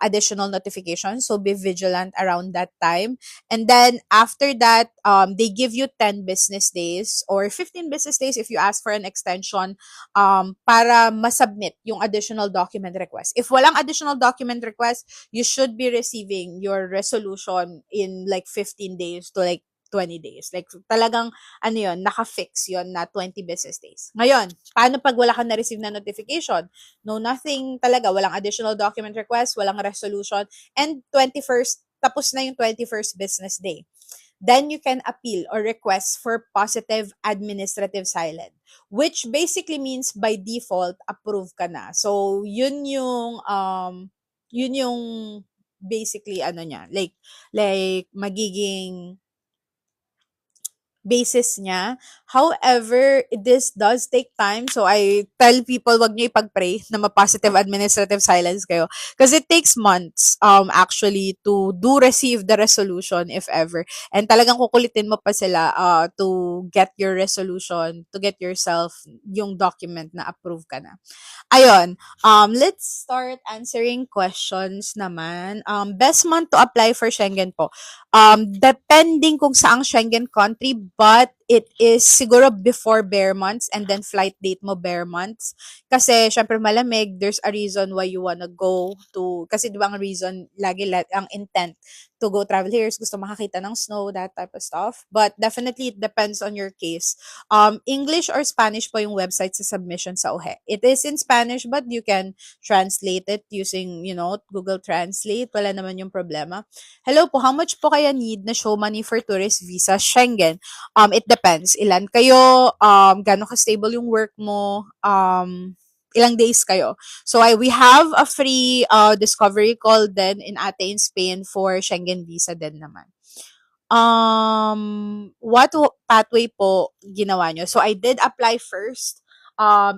Speaker 1: additional notifications. So be vigilant around that time. And then after that, they give you 10 business days or 15 business days if you ask for an extension para masubmit yung additional document request. If walang additional document request, you should be receiving your resolution in like 15 days to like 20 days. Like talagang ano yun, naka-fix yun na 20 business days. Ngayon, paano pag wala kang na-receive na notification? No, nothing talaga. Walang additional document request, walang resolution, and 21st, tapos na yung 21st business day. Then you can appeal or request for positive administrative silence, which basically means by default, approve ka na. So, yun yung basically ano niya, like magiging basis niya. However, this does take time. So, I tell people, wag niyo ipag-pray na ma-positive administrative silence kayo. Because it takes months, actually, to do receive the resolution, if ever. And talagang kukulitin mo pa sila, to get your resolution, to get yourself yung document na approve ka na. Ayun, let's start answering questions naman. Best month to apply for Schengen po. Depending kung saang Schengen country, but it is siguro before bare months and then flight date mo bare months. Kasi syempre malamig, there's a reason why you wanna go to, kasi di ba ang reason, ang intent to go travel here is gusto makakita ng snow, that type of stuff. But definitely it depends on your case. English or Spanish po yung website sa submission sa OHE. It is in Spanish but you can translate it using, Google Translate. Wala naman yung problema. Hello po, how much po kaya need na show money for tourist visa Schengen? It depends. Ilan kayo, gano'n ka-stable yung work mo, ilang days kayo. So we have a free discovery call then in Ate in Spain for Schengen visa din naman. What pathway po ginawa nyo? So I did apply first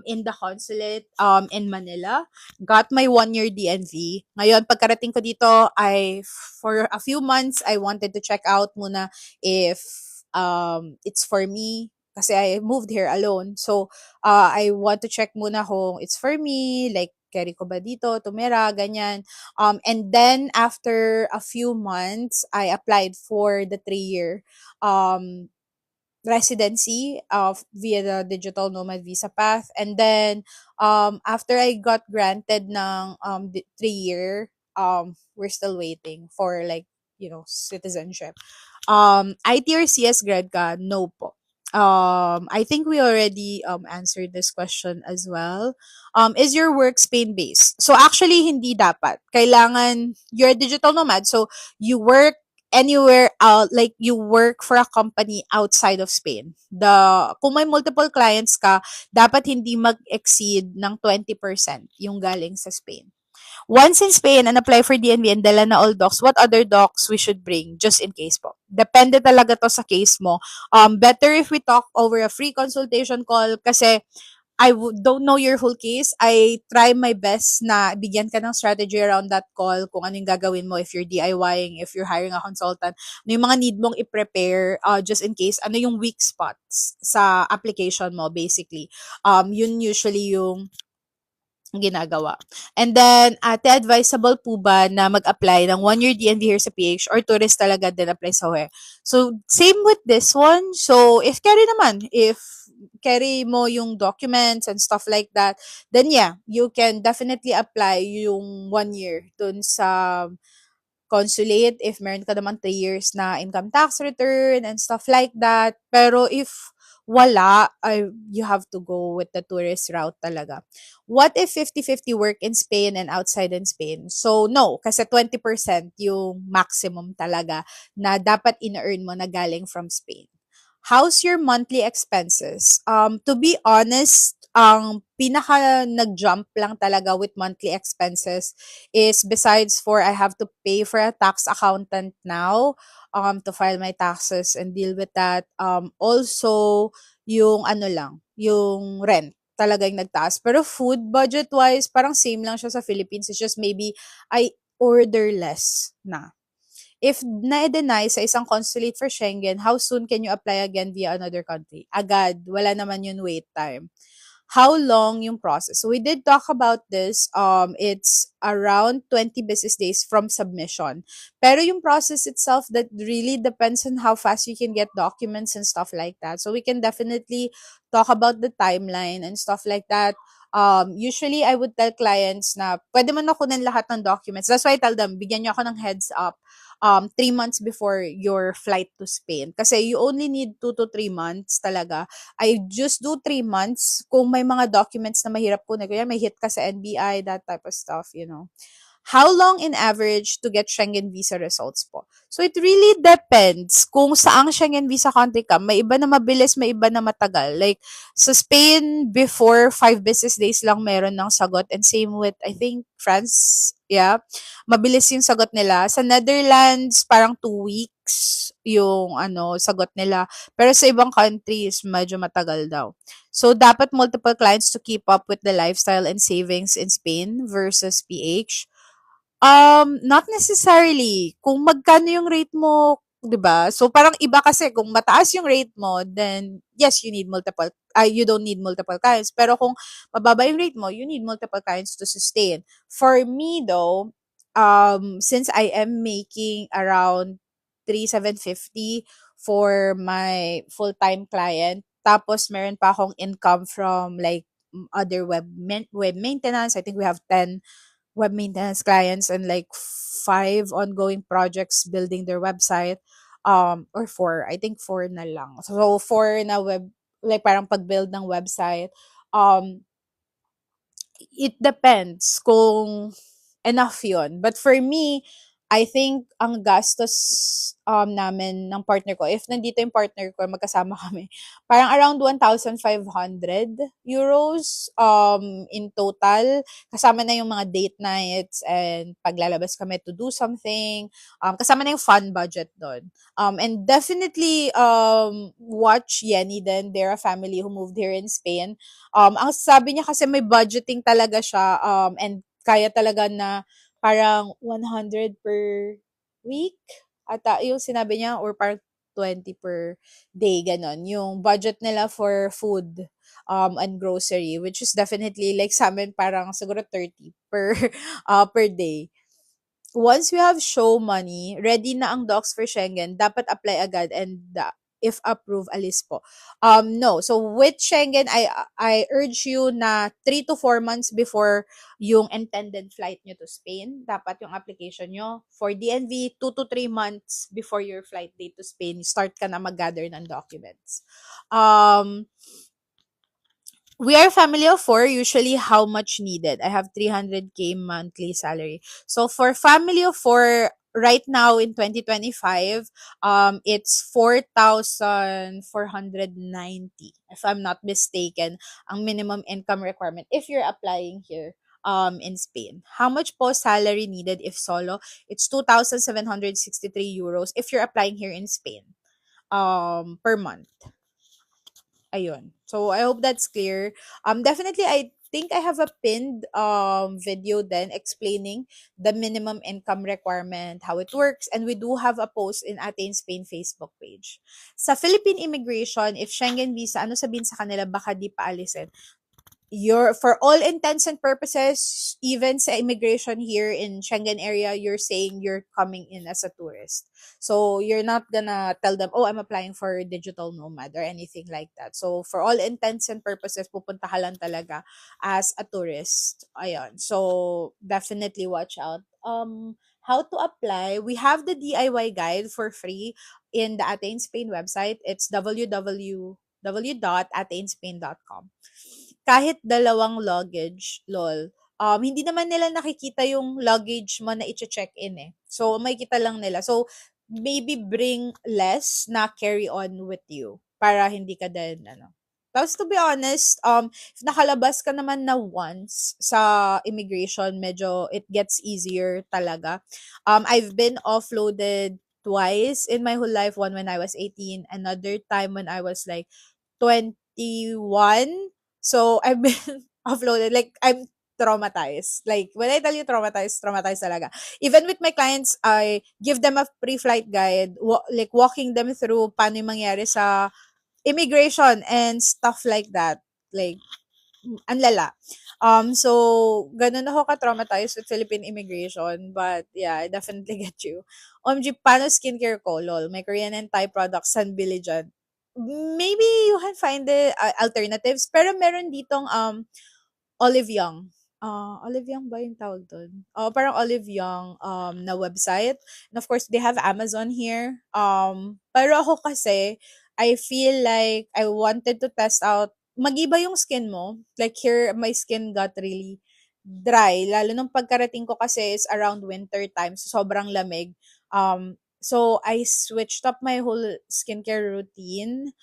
Speaker 1: in the consulate in Manila. Got my 1-year DNV. Ngayon, pagkarating ko dito, for a few months, I wanted to check out muna if it's for me. Kasi I moved here alone. So, I want to check muna kung it's for me, like, carry ko ba dito, tumira, ganyan. And then, after a few months, I applied for the 3-year residency via the digital nomad visa path. And then, after I got granted ng 3-year, we're still waiting for like, citizenship. IT or CS grad ka? No po. I think we already answered this question as well. Is your work Spain-based? So actually, hindi dapat. Kailangan, you're a digital nomad, so you work anywhere out, like you work for a company outside of Spain. Kung may multiple clients ka, dapat hindi mag-exceed ng 20% yung galing sa Spain. Once in Spain and apply for DNB and dala na all docs, what other docs we should bring just in case po? Depende talaga to sa case mo. Better if we talk over a free consultation call kasi don't know your whole case. I try my best na bigyan ka ng strategy around that call kung ano yung gagawin mo if you're DIYing, if you're hiring a consultant, ano yung mga need mong i-prepare just in case, ano yung weak spots sa application mo basically. Yun usually yung ginagawa. And then, ate, advisable po ba na mag-apply ng 1-year DNV here sa PH or tourist talaga din apply sa HOE? So, same with this one. So, if carry mo yung documents and stuff like that, then yeah, you can definitely apply yung 1 year dun sa consulate if meron ka naman 3 years na income tax return and stuff like that. Pero if wala, you have to go with the tourist route talaga. What if 50-50 work in Spain and outside in Spain? So, no, kasi 20% yung maximum talaga na dapat ina-earn mo na galing from Spain. How's your monthly expenses? To be honest, ang pinaka nag-jump lang talaga with monthly expenses is besides for I have to pay for a tax accountant now, to file my taxes and deal with that. Also, yung ano lang, yung rent talaga yung nagtaas. Pero food budget-wise, parang same lang siya sa Philippines. It's just maybe I order less na. If na-deny sa isang consulate for Schengen, how soon can you apply again via another country? Agad. Wala naman yun wait time. How long yung process? So we did talk about this. It's around 20 business days from submission. Pero yung process itself, that really depends on how fast you can get documents and stuff like that. So we can definitely talk about the timeline and stuff like that. Usually, I would tell clients na pwede man ako ng lahat ng documents. That's why I tell them, bigyan niyo ako ng heads up 3 months before your flight to Spain. Kasi you only need 2 to 3 months talaga. I just do 3 months kung may mga documents na mahirap kunin. Kaya may hit ka sa NBI, that type of stuff, you know. How long in average to get Schengen visa results po? So it really depends kung saang Schengen visa country ka. May iba na mabilis, may iba na matagal. Like sa Spain, before 5 business days lang meron ng sagot. And same with, I think, France. Yeah. Mabilis yung sagot nila. Sa Netherlands, parang 2 weeks yung sagot nila. Pero sa ibang countries, medyo matagal daw. So, dapat multiple clients to keep up with the lifestyle and savings in Spain versus PH. Not necessarily. Kung magkano yung rate mo, 'di ba? So parang iba kasi kung mataas yung rate mo, then yes, you don't need multiple clients. Pero kung mababa yung rate mo, you need multiple clients to sustain. For me though, since I am making around 3,750 for my full-time client, tapos meron pa akong income from like other web maintenance. I think we have 10 web maintenance clients and like 5 ongoing projects building their website, or 4, I think 4 na lang. So 4 na web, like parang pag-build ng website. It depends kung enough yun. But for me, I think ang gastos namin ng partner ko, if nandito yung partner ko, magkasama kami, parang around 1,500 euros in total. Kasama na yung mga date nights and paglalabas kami to do something. Kasama na yung fun budget doon. And definitely watch Yenny then. They're a family who moved here in Spain. Ang sabi niya kasi may budgeting talaga siya, and kaya talaga na parang 100 per week ata yung sinabi niya, or parang 20 per day, ganon. Yung budget nila for food and grocery, which is definitely like sa amin parang siguro 30 per per day. Once we have show money, ready na ang docs for Schengen, dapat apply agad and if approved, alis po. No. So with Schengen, I urge you na 3 to 4 months before yung intended flight nyo to Spain, dapat yung application nyo. For DNV, 2 to 3 months before your flight date to Spain, start ka na mag-gather ng documents. We are a family of 4, usually how much needed? I have 300K monthly salary. So for family of 4, right now in 2025, it's 4,490, if I'm not mistaken, ang minimum income requirement if you're applying here in Spain. How much po salary needed if solo? It's 2,763 euros if you're applying here in Spain per month. Ayun. So, I hope that's clear. Definitely, I think I have a pinned video then explaining the minimum income requirement, how it works, and we do have a post in Athens Spain Facebook page. Sa Philippine immigration, if Schengen visa, ano sabihin sa kanila, baka di pa alisin. For all intents and purposes, even sa immigration here in Schengen area, you're saying you're coming in as a tourist. So you're not gonna tell them, oh, I'm applying for digital nomad or anything like that. So for all intents and purposes, pupunta ka lang talaga as a tourist. Ayan. So definitely watch out. How to apply? We have the DIY guide for free in the Athens Spain website. It's www www.ateinspain.com. Kahit dalawang luggage, lol, hindi naman nila nakikita yung luggage mo na i-check-in eh. So, makikita lang nila. So, maybe bring less na carry on with you para hindi ka din, ano. Tapos, to be honest, if nakalabas ka naman na once sa immigration, medyo it gets easier talaga. I've been offloaded twice in my whole life. One when I was 18, another time when I was like 21. So, I've been offloaded. Like, I'm traumatized. Like, when I tell you traumatized, traumatized talaga. Even with my clients, I give them a pre-flight guide, like walking them through paano yung mangyari sa immigration and stuff like that. Like, ang lala. So, ganun ako ka-traumatized with Philippine immigration. But, yeah, I definitely get you. OMG, paano skincare ko? Lol, may Korean and Thai products, saan bili dyan? Maybe you can find the alternatives. Pero meron ditong, Olive Young. Olive Young ba yung tawag dun? Parang Olive Young na website. And of course, they have Amazon here. Pero ako kasi, I feel like I wanted to test out, mag-iba yung skin mo. Like here, my skin got really dry. Lalo nung pagkarating ko kasi is around winter time. So sobrang lamig. So I switched up my whole skincare routine.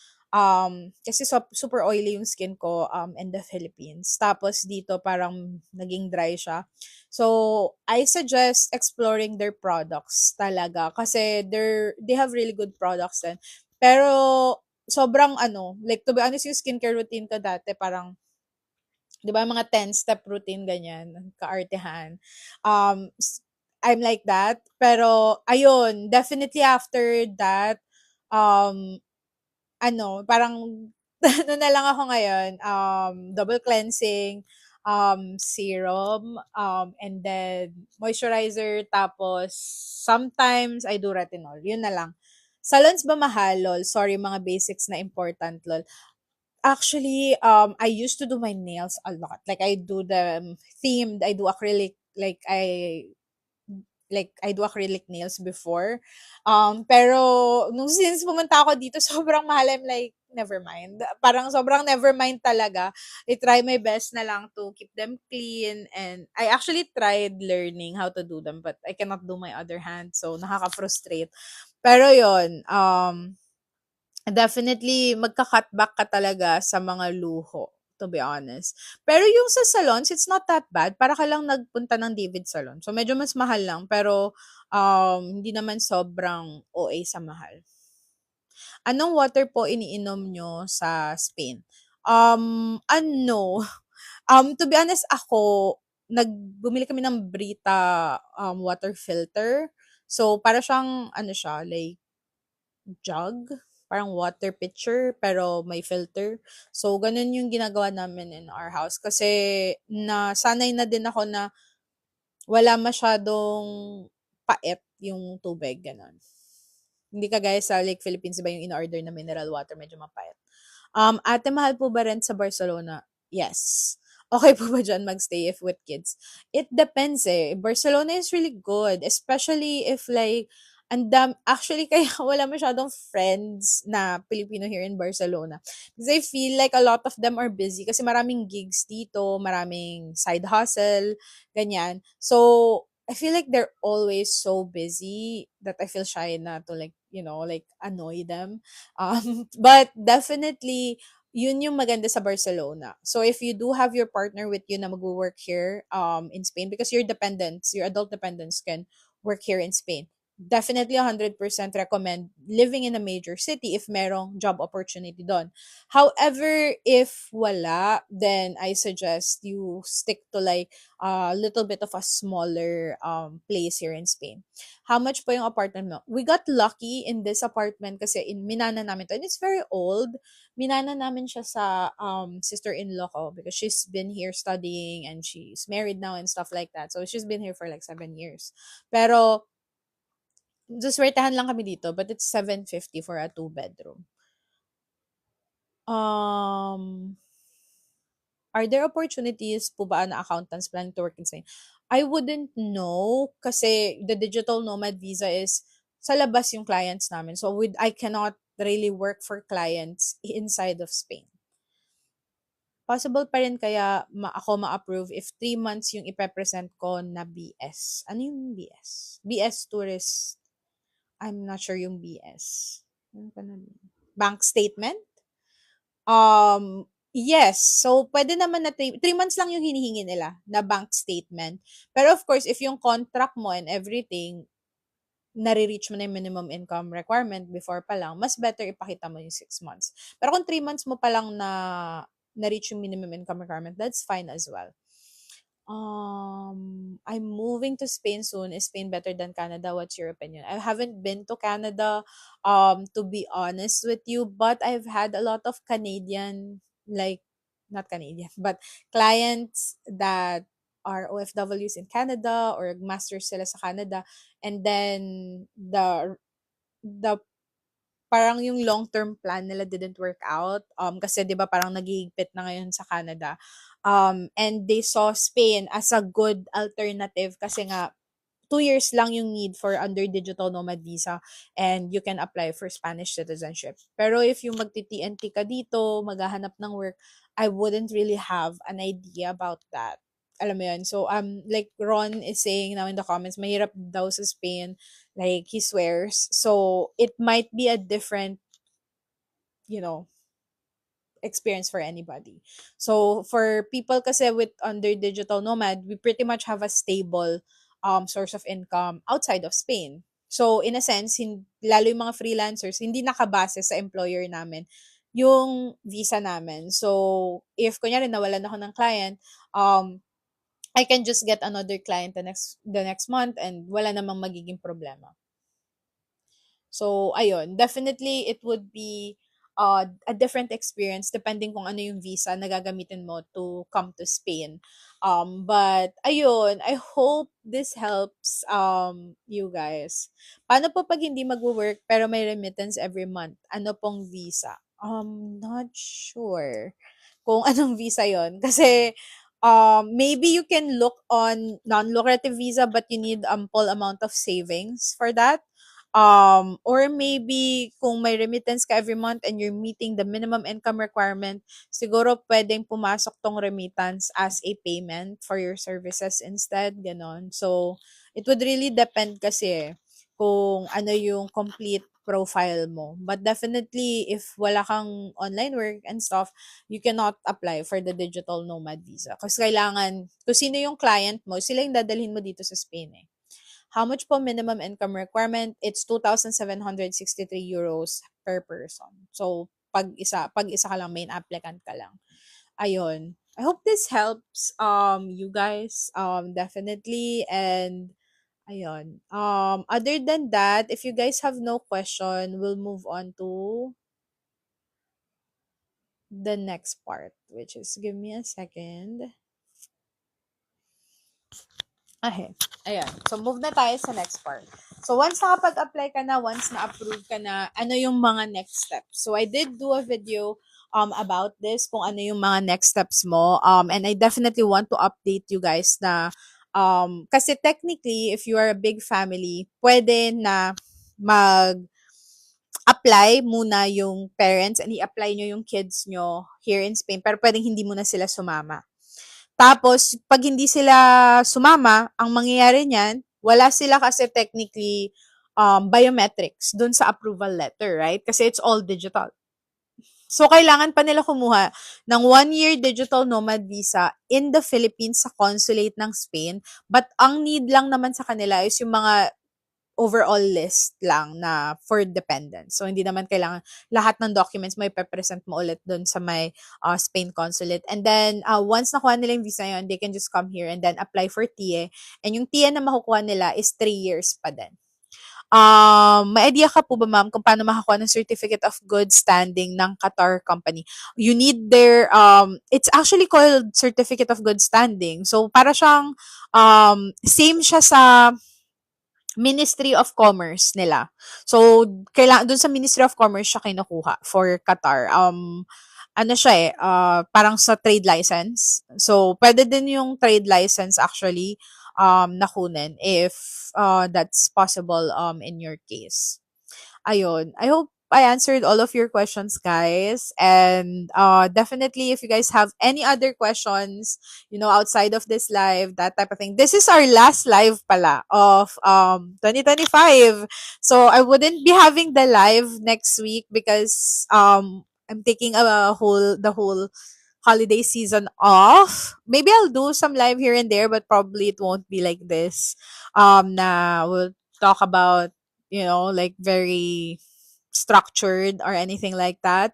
Speaker 1: Kasi super oily yung skin ko in the Philippines. Tapos dito parang naging dry siya. So, I suggest exploring their products talaga kasi they have really good products din. Pero sobrang ano, like to be honest yung skincare routine ko dati parang 'di ba mga 10-step routine ganyan, kaartehan. I'm like that. Pero ayun, definitely after that um ano, parang ano na lang ako ngayon, double cleansing, serum, and then moisturizer, tapos sometimes I do retinol. Yun na lang. Salons ba mahal, lol? Sorry, mga basics na important, lol. Actually, I used to do my nails a lot. Like, I do them themed, I do acrylic, I do acrylic nails before. Pero nung since pumunta ako dito, sobrang mahal. I'm like, never mind. Parang sobrang never mind talaga. I try my best na lang to keep them clean. And I actually tried learning how to do them, but I cannot do my other hand. So, nakaka-frustrate. Pero yon definitely magka-cut back ka talaga sa mga luho, to be honest. Pero yung sa salons, it's not that bad. Para ka lang nagpunta ng David Salon. So, medyo mas mahal lang. Pero, hindi naman sobrang OA sa mahal. Anong water po iniinom nyo sa Spain? Ano, to be honest, ako, bumili kami ng Brita water filter. So, para siyang, ano siya, like, jug, parang water pitcher, pero may filter. So, ganun yung ginagawa namin in our house. Kasi, nasanay na din ako na wala masyadong pait yung tubig, ganun. Hindi kagaya sa Lake Philippines, ba yung in-order na mineral water, medyo mapait. Ate, mahal po ba rent sa Barcelona? Yes. Okay po ba dyan magstay if with kids? It depends eh. Barcelona is really good. Especially if like, actually kaya wala masyadong friends na Filipino here in Barcelona. Because I feel like a lot of them are busy kasi maraming gigs dito, maraming side hustle, ganyan. So, I feel like they're always so busy that I feel shy na to like, like annoy them. But definitely, yun yung maganda sa Barcelona. So if you do have your partner with you na mag-work here in Spain, because your adult dependents can work here in Spain, definitely 100% recommend living in a major city if merong job opportunity doon. However, if wala, then I suggest you stick to like a little bit of a smaller place here in Spain. How much po yung apartment mo? We got lucky in this apartment kasi minana namin to. And it's very old. Minana namin siya sa sister-in-law ko because she's been here studying and she's married now and stuff like that. So she's been here for like 7 years. Pero suswertehan lang kami dito, but it's 750 for a two-bedroom. Um, are there opportunities po ba na accountants planning to work in Spain? I wouldn't know kasi the digital nomad visa is sa labas yung clients namin. So I cannot really work for clients inside of Spain. Possible pa rin kaya ako ma-approve if 3 months yung ipe-present ko na BS. Ano yung BS? BS tourist. I'm not sure yung BS. Ano pa na? Bank statement? Yes. So, pwede naman na 3 months lang yung hinihingi nila na bank statement. Pero of course, if yung contract mo and everything, nare-reach mo na yung minimum income requirement before pa lang, mas better ipakita mo yung 6 months. Pero kung 3 months mo pa lang na-reach yung minimum income requirement, that's fine as well. I'm moving to Spain soon. Is Spain better than Canada? What's your opinion? I haven't been to Canada, to be honest with you, but I've had a lot of Canadian, like, not Canadian, but clients that are OFWs in Canada or masters sila sa Canada, and then the parang yung long-term plan nila didn't work out. Kasi 'di ba parang nagigipit na ngayon sa Canada. And they saw Spain as a good alternative kasi nga 2 years lang yung need for under digital nomad visa and you can apply for Spanish citizenship. Pero if yung magti-TNT ka dito, maghahanap ng work, I wouldn't really have an idea about that. Alam mo yun? So, like Ron is saying now in the comments, mahirap daw sa Spain. Like, he swears. So, it might be a different, you know, experience for anybody. So for people kasi with under digital nomad, we pretty much have a stable source of income outside of Spain. So in a sense, lalo yung mga freelancers, hindi nakabase sa employer namin yung visa namin. So if kunyari nawalan ako ng client, I can just get another client the next month and wala namang magiging problema. So, ayun, definitely it would be a different experience depending kung ano yung visa na gagamitin mo to come to Spain. But ayun, I hope this helps you guys. Paano po pag hindi magwo-work pero may remittance every month? Ano pong visa? Not sure kung anong visa yon kasi maybe you can look on non-lucrative visa but you need ample amount of savings for that. Or maybe kung may remittance ka every month and you're meeting the minimum income requirement, siguro pwedeng pumasok tong remittance as a payment for your services instead, ganon. So, it would really depend kasi kung ano yung complete profile mo. But definitely, if wala kang online work and stuff, you cannot apply for the digital nomad visa. Kasi kailangan, kung sino yung client mo, sila yung dadalhin mo dito sa Spain eh. How much po minimum income requirement? It's 2,763 euros per person. So, pag isa ka lang, main applicant ka lang. Ayun. I hope this helps you guys definitely, and ayun. Other than that, if you guys have no question, we'll move on to the next part, which is, give me a second. Okay. Ayan. So, move na tayo sa next part. So, once nakapag-apply ka na, once na-approve ka na, ano yung mga next steps? So, I did do a video about this, kung ano yung mga next steps mo. And I definitely want to update you guys na, kasi technically, if you are a big family, pwede na apply muna yung parents and i-apply nyo yung kids nyo here in Spain, pero pwedeng hindi muna sila sumama. Tapos, pag hindi sila sumama, ang mangyayari niyan, wala sila kasi technically biometrics dun sa approval letter, right? Kasi it's all digital. So, kailangan pa nila kumuha ng 1-year digital nomad visa in the Philippines sa consulate ng Spain. But ang need lang naman sa kanila is yung mga overall list lang na for dependents. So, hindi naman kailangan lahat ng documents may present mo ulit dun sa may Spain consulate. And then, once nakuha nila yung visa yun, they can just come here and then apply for TIE. And yung TIE na makukuha nila is 3 years pa din. May idea ka po ba, ma'am, kung paano makakuha ng certificate of good standing ng Qatar company? You need their, it's actually called certificate of good standing. So, para siyang, same siya sa Ministry of Commerce nila. So, dun sa Ministry of Commerce siya kinukuha for Qatar. Ano siya eh, parang sa trade license. So, pwede din yung trade license actually nakunin if that's possible in your case. Ayun. I hope I answered all of your questions, guys. And definitely, if you guys have any other questions, outside of this live, that type of thing. This is our last live pala of 2025. So I wouldn't be having the live next week because I'm taking the whole holiday season off. Maybe I'll do some live here and there, but probably it won't be like this. Na we'll talk about, like very structured or anything like that.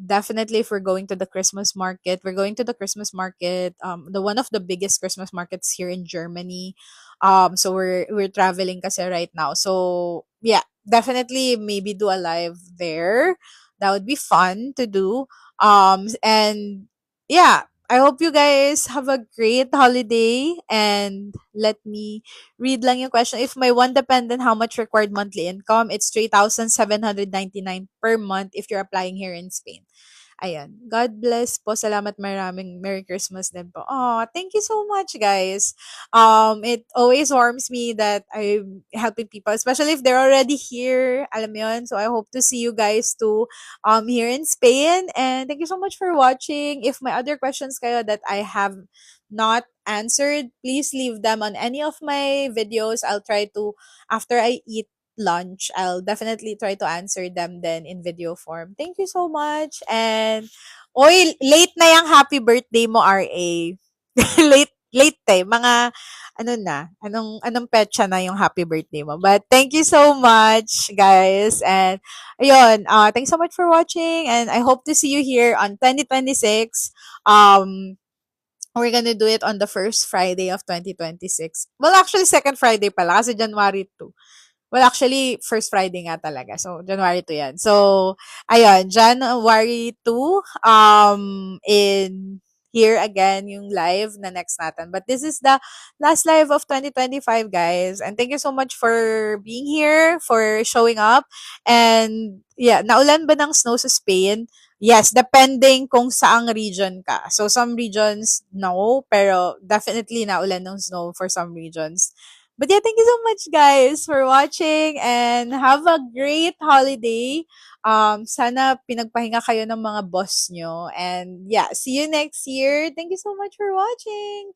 Speaker 1: Definitely if we're going to the Christmas market, we're going to the Christmas market, the one of the biggest Christmas markets here in Germany. So we're traveling kasi right now. So yeah, definitely maybe do a live there. That would be fun to do. And yeah, I hope you guys have a great holiday, and let me read lang yung question. If my one dependent, how much required monthly income? It's 3,799 per month if you're applying here in Spain. Ayan. God bless po. Salamat, maraming Merry Christmas din po. Oh, thank you so much, guys. It always warms me that I'm helping people, especially if they're already here. Alam mo yun? So I hope to see you guys too here in Spain. And thank you so much for watching. If my other questions kayo that I have not answered, please leave them on any of my videos. I'll try to, after I eat lunch, I'll definitely try to answer them then in video form. Thank you so much. And, oy, late na yung happy birthday mo, RA. late eh. Mga, ano na, anong petsa na yung happy birthday mo. But thank you so much, guys. And, ayun, thanks so much for watching. And I hope to see you here on 2026. We're gonna do it on the first Friday of 2026. Well, actually, second Friday pala kasi January 2. Well, actually, first Friday nga talaga. So, January 2 yan. So, ayun, January 2, in here again yung live na next natin. But this is the last live of 2025, guys. And thank you so much for being here, for showing up. And yeah, naulan ba ng snow sa Spain? Yes, depending kung saang region ka. So, some regions, no. Pero definitely naulan ng snow for some regions. But yeah, thank you so much, guys, for watching, and have a great holiday. Sana pinagpahinga kayo ng mga boss nyo. And yeah, see you next year. Thank you so much for watching.